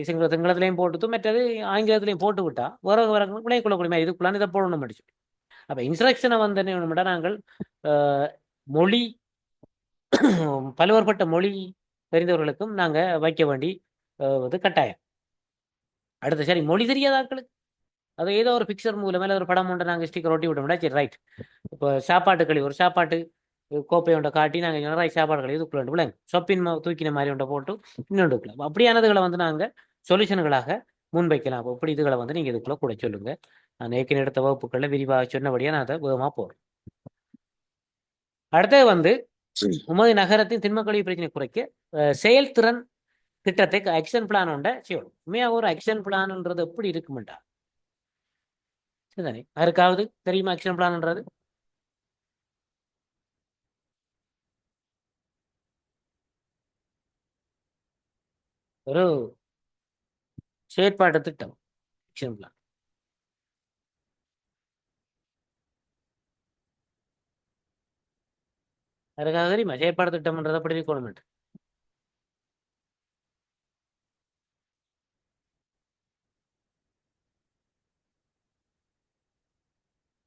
சிங்களத்திலையும் போட்டு மற்றது ஆங்கிலத்திலையும் போட்டு விட்டா வேற வேற விளையக்குள்ளக்கூடிய மாதிரி இதுக்குள்ளான இதை போடணும் படிச்சு. அப்போ இன்ஸ்ட்ரக்ஷனை வந்து என்ன வேணும்னா நாங்கள் மொழி பல்வேறுபட்ட மொழி தெரிந்தவர்களுக்கும் நாங்கள் வைக்க வேண்டி வந்து கட்டாயம். அடுத்த சரி மொழி தெரியாத ஆட்களுக்கு அது ஏதோ ஒரு பிக்சர் மூலம் மேலே ஒரு படம் ஒன்று நாங்கள் ஸ்டிக்கர் ஒட்டி விட்டோம்னா சரி ரைட். இப்போ சாப்பாட்டு கழிவு ஒரு சாப்பாட்டு கோப்பை ஒன்றை காட்டி நாங்கள் ரைட் சாப்பாடு கழிவு இதுக்குள்ள விளங்க சொப்பின் தூக்கின மாதிரி ஒன்றை போட்டு இன்னொன்றுக்கலாம். அப்படியானதுகளை வந்து நாங்கள் சொல்யூஷன்களாக முன்வைக்கலாம். அப்போ இப்படி இதுகளை வந்து நீங்கள் இதுக்குள்ளே கூட சொல்லுங்கள். நான் ஏற்கனவே எடுத்த வகுப்புகளில் விரிவாக சொன்னபடியாக நான் அதை வேகமாக போகிறேன். அடுத்தது வந்து உமது நகரத்தின் திண்மக்கழிவு பிரச்சனை குறைக்க செயல்திறன் திட்டத்தை ஆக்ஷன் பிளான் உண்ட செய்யணும். உண்மையாக ஒரு ஆக்ஷன் பிளான்ன்றது எப்படி இருக்குமெண்டா சரிதானே? யாருக்காவது தெரியுமா ஆக்ஷன் பிளான்ன்றது? ஒரு செயற்பாட்டு திட்டம் ஆக்ஷன் பிளான். யாருக்காவது தெரியுமா செயற்பாடு திட்டம்ன்றது எப்படி இருக்கணும்?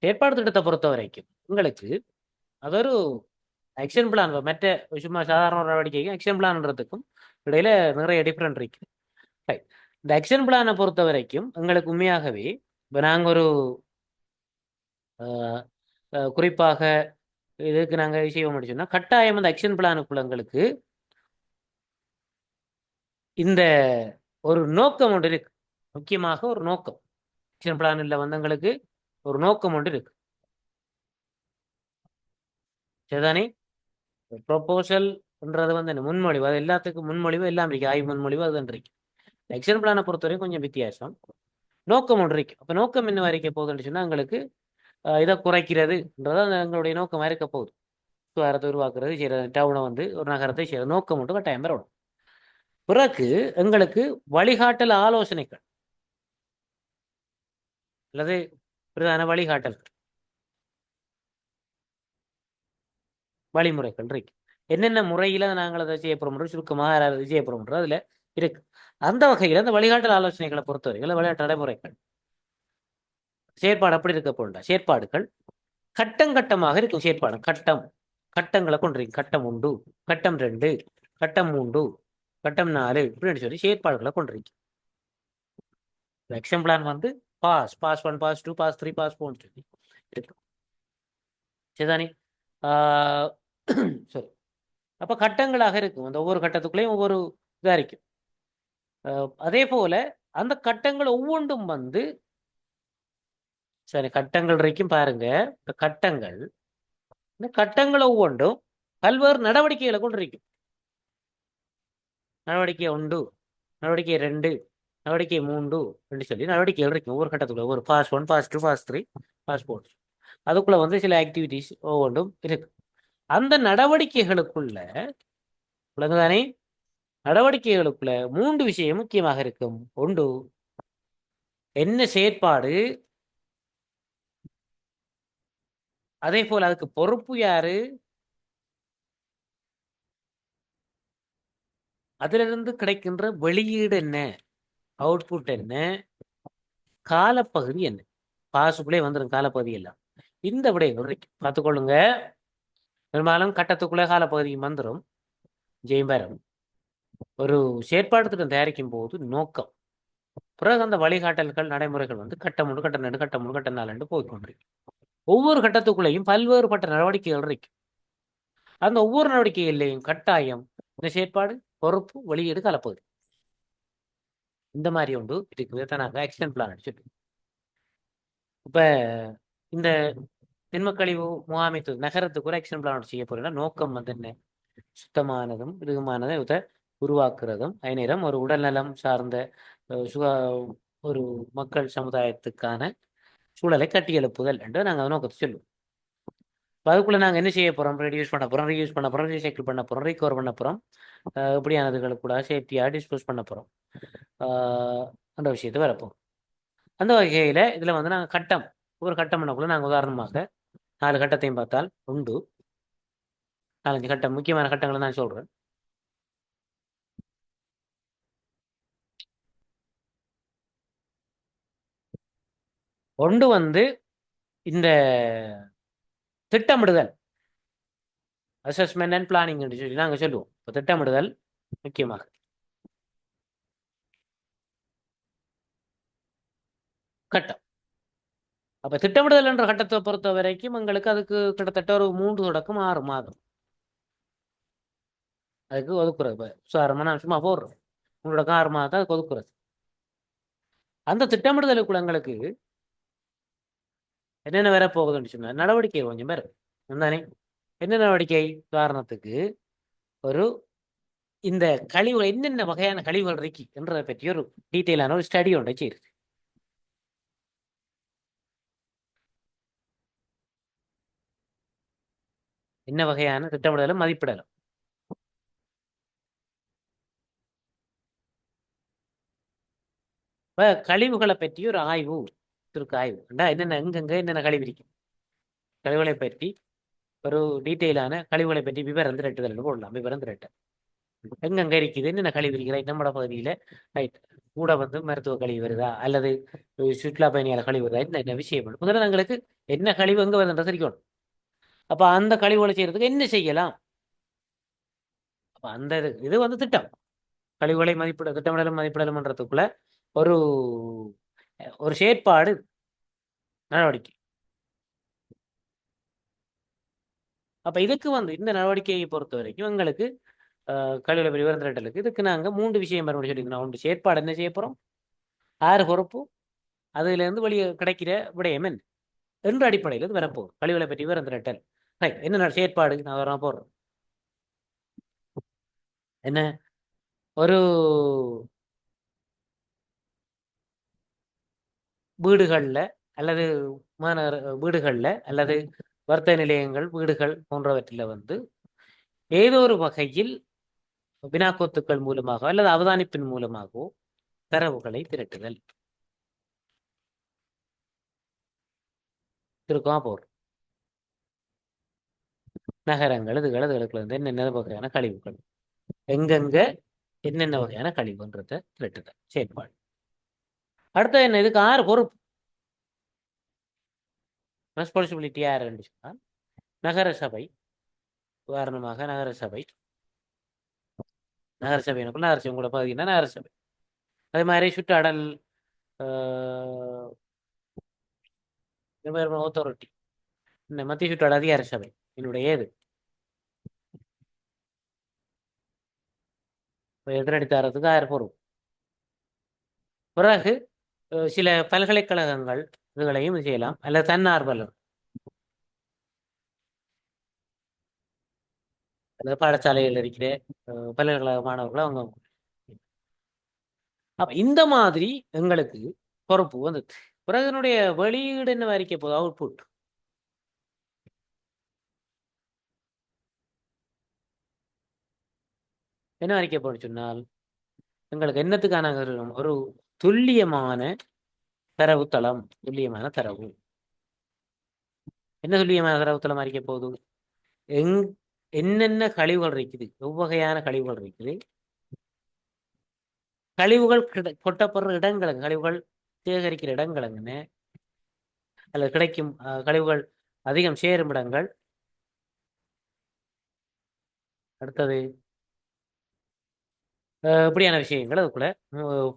செயற்பாடு திட்டத்தை பொறுத்த வரைக்கும் உங்களுக்கு அது ஒரு ஆக்ஷன் பிளான் மற்ற சும்மா சாதாரண நடவடிக்கைக்கும் ஆக்ஷன் பிளான்ன்றதுக்கும் இடையில நிறைய டிஃப்ரெண்ட் இருக்கு. இந்த ஆக்ஷன் பிளானை பொறுத்த வரைக்கும் எங்களுக்கு உண்மையாகவே இப்போ நாங்கள் ஒரு குறிப்பாக இதுக்கு நாங்கள் செய்ய முடிச்சோம்னா கட்டாயம் அந்த ஆக்ஷன் பிளானுக்குள்ள எங்களுக்கு இந்த ஒரு நோக்கம் ஒன்று இருக்கு. முக்கியமாக ஒரு நோக்கம் ஆக்ஷன் பிளானில் வந்து எங்களுக்கு ஒரு நோக்கம் ஒன்று இருக்கு. சரிதானே? ப்ரொபோசல்ன்றது வந்து முன்மொழிவு, அது எல்லாத்துக்கும் முன்மொழிவு எல்லாம் இருக்கு. ஆய்வு முன்மொழிவு அதுதான் இருக்கு. ஆக்ஷன் பிளானை பொறுத்தவரைக்கும் கொஞ்சம் வித்தியாசம். நோக்கம் ஒன்று இருக்கு. அப்போ நோக்கம் என்ன இருக்க போகுதுன்னு சொன்னால் எங்களுக்கு இதை குறைக்கிறதுன்றது எங்களுடைய நோக்கமாக இருக்க போகுது. சுகாதாரத்தை உருவாக்குறது செய்யறது, டவுனை வந்து ஒரு நகரத்தை செய்யறது நோக்கம் மட்டும் கட்டாயம் பெறணும். பிறகு எங்களுக்கு வழிகாட்டல் ஆலோசனைகள் அல்லது பிரதான வழிகாட்டல்கள் வழிமுறைகள் இருக்கு. என்னென்ன முறையில் நாங்கள் அதை செய்யப்படுறோம் சுருக்கமாக செய்யப்படுறோம் அதில் இருக்கு. அந்த வகையில் அந்த வழிகாட்டல் ஆலோசனைகளை பொறுத்தவரைகள் விளையாட்டு நடைமுறைகள் செயற்பாடு அப்படி இருக்க போண்டா செயற்பாடுகள் கட்டங்கட்டமாக இருக்கும். செயற்பாடு கட்டங்களை கொண்டிருக்கு. கட்டம் 1, கட்டம் 2, கட்டம் 3, கட்டம் 4 இப்படின்னு சொல்லி செயற்பாடுகளை கொண்டிருக்கு. ஆக்ஷன் பிளான் வந்து பாஸ் 1, பாஸ் 2, பாஸ் 3, பாஸ் 4 சொல்லி இருக்கு. சரிதானே? சரி, அப்போ கட்டங்களாக இருக்கும். அந்த ஒவ்வொரு கட்டத்துக்குள்ளேயும் ஒவ்வொரு இதாக இருக்கும். அதே போல அந்த கட்டங்கள் ஒவ்வொன்றும் வந்து சரி கட்டங்கள் வரைக்கும் பாருங்க. இந்த கட்டங்கள் ஒவ்வொன்றும் பல்வேறு நடவடிக்கைகளை கொண்டிருக்கும். நடவடிக்கை 1, நடவடிக்கை 2, நடவடிக்கை 3 சொல்லி நடவடிக்கைகள் இருக்கும். ஒவ்வொரு கட்டத்துக்குள்ள ஒரு பாஸ் 1, பாஸ் 2, பாஸ் 3, பாஸ் 4 அதுக்குள்ள வந்து சில ஆக்டிவிட்டிஸ் ஒவ்வொன்றும் இருக்கு. அந்த நடவடிக்கைகளுக்குள்ள தானே நடவடிக்கைகளுக்குள்ள 3 விஷயம் முக்கியமாக இருக்கும். 1 என்ன செயற்பாடு, அதே போல அதுக்கு பொறுப்பு யாரு, அதுல இருந்து கிடைக்கின்ற வெளியீடு என்ன, அவுட்புட் என்ன, காலப்பகுதி என்ன. பாசுக்குள்ளே வந்துடும் காலப்பகுதி எல்லாம். இந்த விடயங்கள் பார்த்துக்கொள்ளுங்க. பெரும்பாலும் கட்டத்துக்குள்ளே காலப்பகுதி வந்துடும் ஜெயம்பரம். ஒரு செயற்பாடு திட்டம் தயாரிக்கும் போது நோக்கம், பிறகு அந்த வழிகாட்டல்கள் நடைமுறைகள் வந்து கட்டம் 1, கட்டம் 2, கட்டம் 3, கட்டம் 4 போய்கொண்டிருக்கு. ஒவ்வொரு கட்டத்துக்குள்ளேயும் பல்வேறுபட்ட நடவடிக்கைகள் இருக்கு. அந்த ஒவ்வொரு நடவடிக்கைகளையும் கட்டாயம் இந்த செயற்பாடு பொறுப்பு வெளியீடு கலப்பது இந்த மாதிரி ஒன்று இருக்குது. இதை நாங்கள் ஆக்ஷன் பிளான் அடிச்சுட்டு இப்ப இந்த திண்மக்கழிவு முகாமைத்துவ நகரத்துக்கு ஒரு ஆக்ஷன் பிளான் செய்ய போறேன்னா நோக்கம் வந்து என்ன? சுத்தமானதும் இதுமானதை இதை உருவாக்குறதும் அதே நேரம் ஒரு உடல்நலம் சார்ந்த ஒரு மக்கள் சமுதாயத்துக்கான சூழலை கட்டி எழுப்புதல் என்று நாங்கள் அதை நோக்கத்தை சொல்லுவோம். அதுக்குள்ள நாங்கள் என்ன செய்ய போறோம்? ரெடியூஸ் பண்ண போறோம், ரீயூஸ் பண்ண போறோம், ரீசைக்கிள் பண்ண போறோம், ரீகவர் பண்ண போறோம், இப்படியானதுகளுக்கு கூட சேஃப்டியாக டிஸ்போஸ் பண்ண போறோம் அந்த விஷயத்தை வரப்போம். அந்த வகையில இதுல வந்து நாங்கள் கட்டம் ஒரு கட்டம் பண்ணக்குள்ள நாங்கள் உதாரணமாக 4 கட்டத்தையும் பார்த்தால் உண்டு. 4-5 கட்டம் முக்கியமான கட்டங்களை நான் சொல்றேன். ஒன்று வந்து இந்த திட்டமிடுதல், அசஸ்மெண்ட் அண்ட் பிளானிங் என்று சொல்லி நாங்கள் சொல்லுவோம். இப்போ திட்டமிடுதல் முக்கியமாக கட்டம். அப்ப திட்டமிடுதல் என்ற கட்டத்தை பொறுத்த வரைக்கும் எங்களுக்கு அதுக்கு கிட்டத்தட்ட ஒரு 3 தொடக்கம் 6 மாதம் அதுக்கு ஒதுக்குறது. இப்போ உதாரணமா நான் சும்மா போடுறோம், 3 தொடக்கம் 6 மாதம் அதுக்கு ஒதுக்குறது. அந்த திட்டமிடுதலுக்குள்ள எங்களுக்கு என்னென்ன வேற போகுதுன்னு சொன்னா நடவடிக்கை கொஞ்சம் பேர் தானே. என்ன நடவடிக்கை? உதாரணத்துக்கு ஒரு இந்த கழிவுகள் என்னென்ன வகையான கழிவுகள் இருக்கு என்றதை பற்றி ஒரு டீட்டெயிலான ஒரு ஸ்டடி ஒன்றை செய்யுது. என்ன வகையான திட்டமிடலும் மதிப்பிடலும். இப்போ கழிவுகளை பற்றி ஒரு ஆய்வு இருக்கு. ஆய்வு என்னென்ன எங்கெங்க என்னென்ன கழிவு இருக்கு, கழிவுகளை பற்றி ஒரு டீட்டெயிலான கழிவுகளை பற்றி விவரம் திரட்டுதல் போடலாம். விவரம் திரட்ட எங்கெங்க இருக்குது, என்னென்ன கழிவு இருக்குது, நம்மளோட பகுதியில ரைட் கூட வந்து மருத்துவ கழிவு வருதா அல்லது சுற்றுலா பயணியாளர் கழிவு வருதா, என்ன விஷயம் முதல்ல எங்களுக்கு என்ன கழிவு எங்க வருதுன்ற தெரியும். அப்ப அந்த கழிவுகளை செய்யறதுக்கு என்ன செய்யலாம்? அப்ப அந்த இது வந்து திட்டம் கழிவுகளை திட்டமிடலும் மதிப்பிடலும்ன்றதுக்குள்ள ஒரு ஒரு செயற்பாடு நடவடிக்கை. அப்ப இதுக்கு வந்து இந்த நடவடிக்கையை பொறுத்த வரைக்கும் எங்களுக்கு கழிவுகளை விவரம் திரட்டலுக்கு இதுக்கு நாங்க 3 விஷயம் மறுபடியும் சொல்லிக்கணும். ஒன்று செயற்பாடு என்ன செய்ய போறோம், 6 பொறுப்பு, அதுல இருந்து வெளியே கிடைக்கிற விடயம் என்ன என்ற அடிப்படையில் இது வரப்போகுது. கழிவுகளை பற்றி விவரம் திரட்டல். ரைட், என்ன செயற்பாடு நான் வர போடுறோம். என்ன ஒரு வீடுகள்ல அல்லது மாநகர வீடுகள்ல அல்லது வர்த்தக நிலையங்கள் வீடுகள் போன்றவற்றில் வந்து ஏதோ ஒரு வகையில் வினாக்கோத்துக்கள் மூலமாக அல்லது அவதானிப்பின் மூலமாகவோ தரவுகளை திரட்டுதல் திருக்கமா போடுறோம். நகரங்கள் இதுகளுக்குள்ள இருந்து என்னென்ன வகையான கழிவுகள் எங்கெங்க என்னென்ன வகையான கழிவுன்றத திரட்டுதல் செயற்பாடு. அடுத்த என்ன, இதுக்கு 6 பொறுப்பு. ரெஸ்பான்சிபிலிட்டி யார் என்று சொன்னால் நகரசபை. உதாரணமாக நகரசபை நகரசபை உங்களோட பகுதினா நகரசபை. அதே மாதிரி சுற்றாடல் அத்தாரிட்டி, இந்த மத்திய சுற்றாடல் அதிகார சபை என்னுடைய இது எதிரடித்தாரத்துக்கு 6 பொறுப்பு. பிறகு சில பல்கலைக்கழகங்கள் இதுகளையும் செய்யலாம் அல்லது தன்னார்வலர் அல்லது பாடசாலையில் இருக்கிற பல்கலைக்கழக மாணவர்கள் அவங்க. அப்ப இந்த மாதிரி எங்களுக்கு பொறுப்பு வந்தது. பிறகு என்னுடைய வெளியீடு என்ன வரைக்க போகுது, அவுட்புட் என்ன வரைக்க போன்னு சொன்னால் எங்களுக்கு என்னத்துக்கான ஒரு துல்லியமான தரவுத்தளம். துல்லியமான தரவு என்ன துல்லியமான தரவுத்தளம் அறிக்க போகுது, என்னென்ன கழிவுகள் இருக்குது, எவ்வகையான கழிவுகள் இருக்குது, கழிவுகள் கொட்டப்படுற இடங்கள், கழிவுகள் சேகரிக்கிற இடங்கள் அல்லது கிடைக்கும் கழிவுகள் அதிகம் சேரும் இடங்கள். அடுத்தது இப்படியான விஷயங்கள் அதுக்குள்ள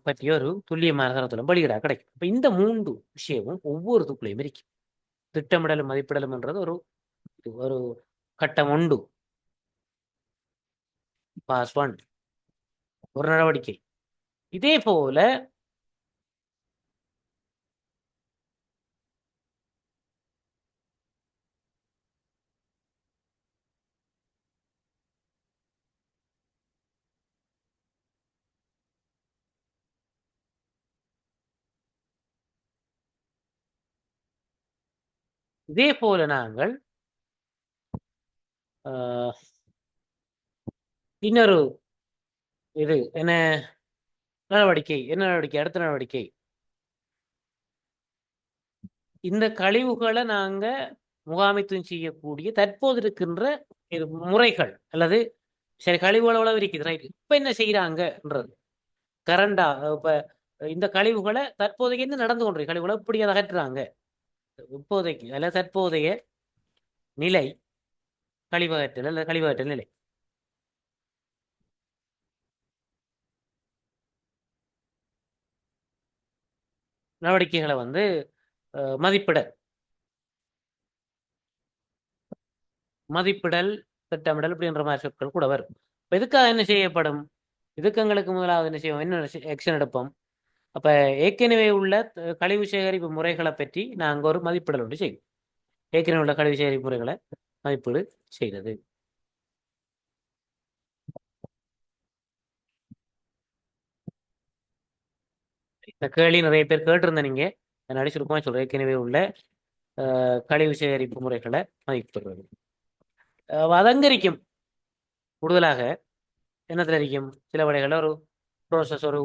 பற்றிய ஒரு துல்லியமான தரத்துலம் வெளியிடா கிடைக்கும். இப்ப இந்த 3 விஷயமும் ஒவ்வொரு துக்குள்ளையும் இருக்கு. திட்டமிடலும் மதிப்பிடலும் என்றது ஒரு ஒரு கட்டம் உண்டு. பாஸ் ஒன் ஒரு நடவடிக்கை. இதே போல நாங்கள் இன்னொரு இது என்ன நடவடிக்கை, என்ன நடவடிக்கை, அடுத்த நடவடிக்கை, இந்த கழிவுகளை நாங்க முகாமைத்துவம் செய்யக்கூடிய தற்போது இருக்கின்ற இது முறைகள் அல்லது சரி கழிவுகள் எவ்வளவு இருக்குது, ரைட், இப்ப என்ன செய்யறாங்கன்றது கரண்டா. இப்ப இந்த கழிவுகளை தற்போதைக்கு என்ன நடந்து கொண்டிருக்கு, கழிவுகளை இப்படி அதை அகற்றுறாங்க இப்போதைக்கு அல்ல தற்போதைய நிலை கழிவகற்றல் அல்லது கழிவகற்றல் நிலை. நடவடிக்கைகளை வந்து மதிப்பிடல், திட்டமிடல் அப்படின்ற மாதிரி சொற்கள் கூட வரும். இப்போ இதுக்காக என்ன செய்யப்படும், இதுக்கு எங்களுக்கு முதலாவது என்ன செய்வோம், என்ன ஆக்ஷன் எடுப்போம். அப்போ ஏற்கனவே உள்ள கழிவு சேகரிப்பு முறைகளை பற்றி நாங்கள் ஒரு மதிப்பிடல் ஒன்று செய்வோம். ஏற்கனவே உள்ள கழிவு சேகரிப்பு முறைகளை மதிப்பீடு செய்கிறது. இந்த கேள்வி நிறைய பேர் கேட்டிருந்தேன். நீங்க நான் அடிச்சுருக்கோம் சொல்றேன். ஏற்கனவே உள்ள கழிவு சேகரிப்பு முறைகளை மதிப்பிடுறது அதங்கரிக்கும். கூடுதலாக என்னத்தில் இருக்கும், சில வழிகளில் ஒரு ப்ரோசஸ், ஒரு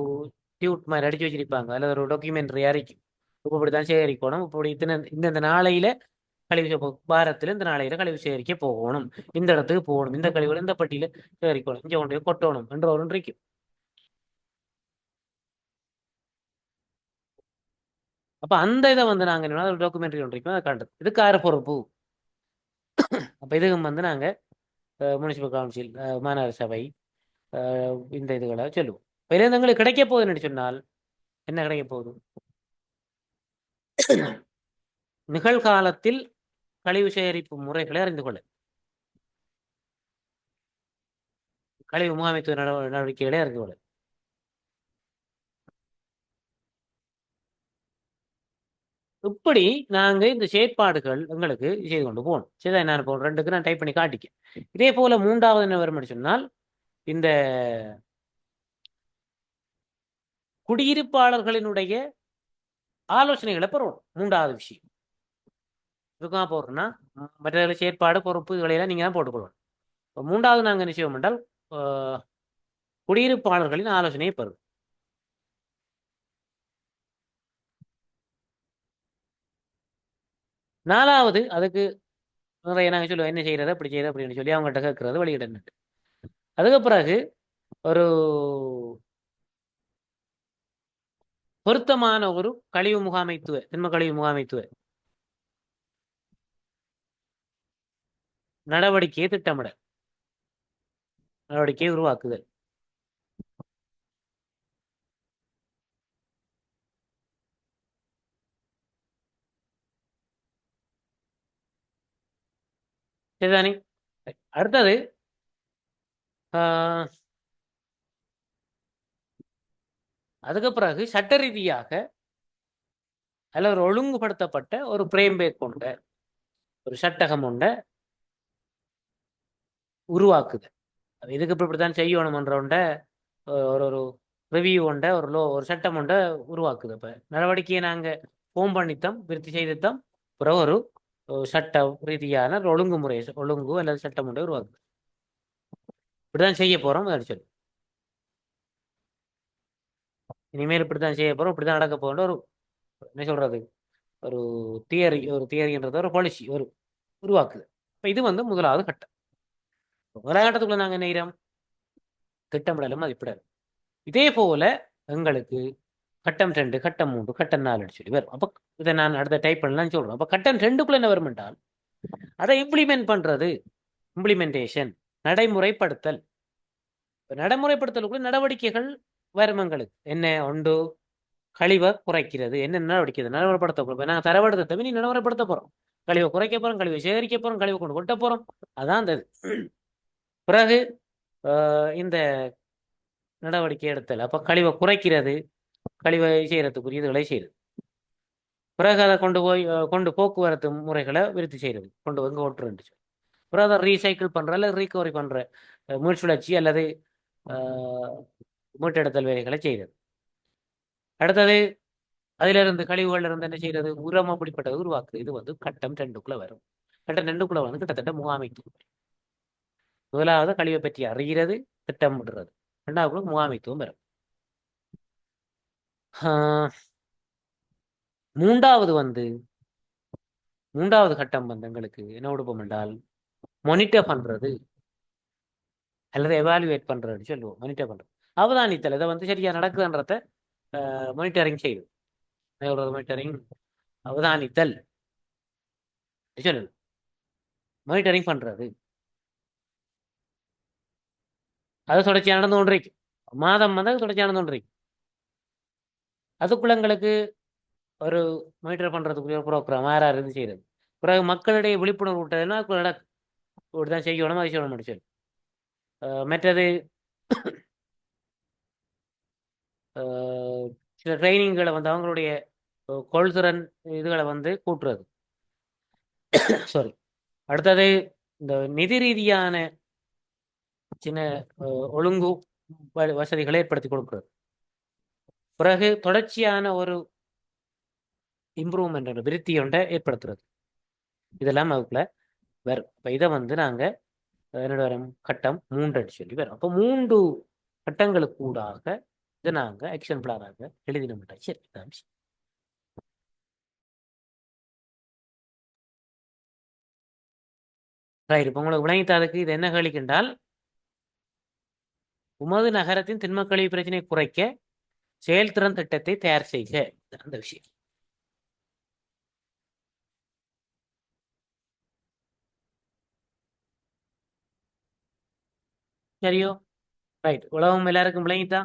டியூட் மாதிரி அடிச்சு வச்சிருப்பாங்க, அல்லது ஒரு டாக்குமெண்ட்ரி அறிக்கும். இப்போ இப்படித்தான் சேகரிக்கணும், இப்படி இந்த நாளையில கழிவு வாரத்தில் இந்த நாளையில கழிவு சேகரிக்க போகணும், இந்த இடத்துக்கு போகணும், இந்த கழிவுகள் இந்த பட்டியல சேகரிக்கணும், இங்கே கொண்டு கொட்டணும் என்ற ஒரு இருக்கும். அப்ப அந்த இதை வந்து நாங்க என்ன டாக்குமெண்ட்ரி ஒன்று இருக்கும், அதை காட்டுறது. இதுக்கு யாரு பொறுப்பு? அப்ப இதுக்கு வந்து நாங்க முனிசிபல் கவுன்சில், மாநகர சபை, இந்த இதுகளை சொல்லுவோம். இதுல எங்களுக்கு கிடைக்க போகுதுன்னு சொன்னால் என்ன கிடைக்க போகுது, நிகழ்காலத்தில் கழிவு சேகரிப்பு முறைகளை அறிந்து கொள்ள, கழிவு முகாமைத்துவ நடவடிக்கைகளை அறிந்து கொள்ள. இப்படி நாங்க இந்த செயற்பாடுகள் எங்களுக்கு செய்து கொண்டு போகணும். சரி, நான் இப்போ ரெண்டுக்கு நான் டைப் பண்ணி காட்டிக்க. இதே போல மூன்றாவது என்ன வரும் சொன்னால், இந்த குடியிருப்பாளர்களினுடைய ஆலோசனைகளை பெறணும். மூன்றாவது விஷயம் இதுக்காக போடுறோம்னா மற்ற செயற்பாடு பொறுப்பு இதுகளையெல்லாம் நீங்க தான் போட்டுக்கொள்ளணும். மூன்றாவது நாங்கள் என்ன செய்வோம் என்றால் குடியிருப்பாளர்களின் ஆலோசனையை பெறும். நாலாவது அதுக்கு நிறைய நாங்கள் சொல்லுவோம், என்ன செய்யறது, அப்படி செய்யறது அப்படின்னு சொல்லி அவங்கள்ட்ட கேட்கறது வெளியிடன்னு. அதுக்கு பிறகு ஒரு பொருத்தமான ஒரு கழிவு முகாமைத்துவ திண்ம கழிவு முகாமைத்துவ நடவடிக்கையை திட்டமிட, நடவடிக்கையை உருவாக்குதல். சரிதானே? அடுத்தது அதுக்கு பிறகு சட்ட ரீதியாக அல்ல ஒரு ஒழுங்குபடுத்தப்பட்ட ஒரு பிரேம்பேக் கொண்ட ஒரு சட்டகம் ஒன்றை உருவாக்குது. இதுக்கு இப்படித்தான் செய்யணும்ன்ற ஒரு ஒரு ரிவ்யூ ஒன்றை ஒரு சட்டம் ஒன்றை உருவாக்குது. இப்போ நடவடிக்கையை நாங்கள் ஃபோம் பண்ணித்தோம், விருத்தி செய்துத்தோம், பிறகு ஒரு சட்ட ரீதியான ஒழுங்குமுறை ஒழுங்கு அல்லது சட்டம் ஒன்றை உருவாக்குது. இப்படிதான் செய்ய போறோம் சொல்லி, இனிமேல் இப்படித்தான் செய்ய போறோம், இப்படிதான் நடக்க போகிற ஒரு என்ன சொல்றது, ஒரு தியரின்றது ஒரு பாலிசி ஒரு உருவாக்குது. இப்போ இது வந்து முதலாவது கட்டம். முதலாவது கட்டத்துக்குள்ள நாங்கள் என்ன செய்கிறோம், திட்டமிடலும் மதிப்பிடலும். இதே போல எங்களுக்கு கட்டம் 2, கட்டம் 3, கட்டம் 4 சொல்லி வரும். அப்போ இதை நான் அடுத்த டைப் பண்ணலாம் சொல்றேன். அப்போ கட்டம் 2க்குள்ள என்ன வரும் என்றால், அதை இம்ப்ளிமெண்ட் பண்றது, இம்ப்ளிமெண்டேஷன், நடைமுறைப்படுத்தல். நடைமுறைப்படுத்தலுக்குள்ள நடவடிக்கைகள் வரும் எங்களுக்கு. என்ன ஒன்று, கழிவை குறைக்கிறது. என்ன நடவடிக்கிறது, நடைமுறைப்படுத்த. நாங்கள் தரப்படுத்த நீ நடைமுறைப்படுத்த போறோம், கழிவை குறைக்க போறோம், கழிவை சேகரிக்க போறோம், கழிவை கொண்டு கொட்ட போறோம். அதான் அந்த பிறகு இந்த நடவடிக்கை எடுத்தல். அப்போ கழிவை குறைக்கிறது, கழிவை செய்யறதுக்குரிய இதுகளை செய்யுது. பிறகு அதை கொண்டு போக்குவரத்து முறைகளை விருத்தி செய்யறது, கொண்டு வந்து ஓட்டுறது. பிறகு அதை ரீசைக்கிள் பண்ற அல்லது ரீகவரி பண்ற மீள்சுழற்சி அல்லது மீட்டெடுத்தல் வேலைகளை செய்யறது. அடுத்தது அதிலிருந்து கழிவுகள் இருந்து என்ன செய்யறது, உரம் அப்படிப்பட்டது உருவாக்குது. இது வந்து கட்டம் 2க்குள்ள வரும். கட்டம் 2க்குள்ள வந்து கிட்டத்தட்ட முகாமைத்துவம். முதலாவது கழிவை பற்றி அறிகிறது, திட்டமிடுறது. 2வது முகாமைத்துவம் வரும். மூன்றாவது கட்டம் வந்து எங்களுக்கு என்ன கொடுப்போம் என்றால் மானிட்டர் பண்றது அல்லது எவாலுவேட் பண்றதுன்னு சொல்லுவோம். மானிட்டர் பண்றது, அவதானித்தல். இதை வந்து சரியா நடக்குதுன்றத மானிட்டரிங் செய்யுது. மானிட்டரிங், அவதானித்தல் சொல்லு, மானிட்டரிங் பண்றது. அது தொடர்ச்சியாக நடந்து கொண்டிருக்கு. மாதம் வந்து தொடர்ச்சியாக நடந்து கொண்டிருக்கு. அதுக்குள்ள எங்களுக்கு ஒரு மானிட்டர் பண்றதுக்குரிய ப்ரோக்ராம் யார் இருந்து செய்யறது. பிறகு மக்களிடையே விழிப்புணர்வு விட்டதுன்னா இப்படிதான் செய்யணும், அது செய்யணும் சொல்லி. மற்றது சில ட்ரைனிங்களை வந்து அவங்களுடைய கொள்திறன் இதுகளை வந்து கூட்டுறது. சாரி. அடுத்தது இந்த நிதி ரீதியான சின்ன ஒழுங்கு வசதிகளை ஏற்படுத்தி கொடுக்கிறது. பிறகு தொடர்ச்சியான ஒரு இம்ப்ரூவ்மெண்ட், விருத்தி ஒன்றை ஏற்படுத்துறது. இதெல்லாம் வகுப்புல வரும். இப்போ இதை வந்து நாங்கள் என்னோட வரும் கட்டம் 3 சொல்லி வரும். அப்போ 3 கட்டங்களுக்கு கூடாக இதை நாங்கள் ஆக்ஷன் பிளானாக எழுதினோம்டா. சரி, ரைட். இப்போ உங்களுக்கு விளங்கித்ததுக்கு இது என்ன கேள்விக்கின்றால், உமது நகரத்தின் திண்மக்கழிவு பிரச்சனை குறைக்க செயல்திறன் திட்டத்தை தயார் செய்க, அந்த விஷயம். சரியோ? ரைட். உலகம் எல்லாருக்கும் விளங்கிட்டா?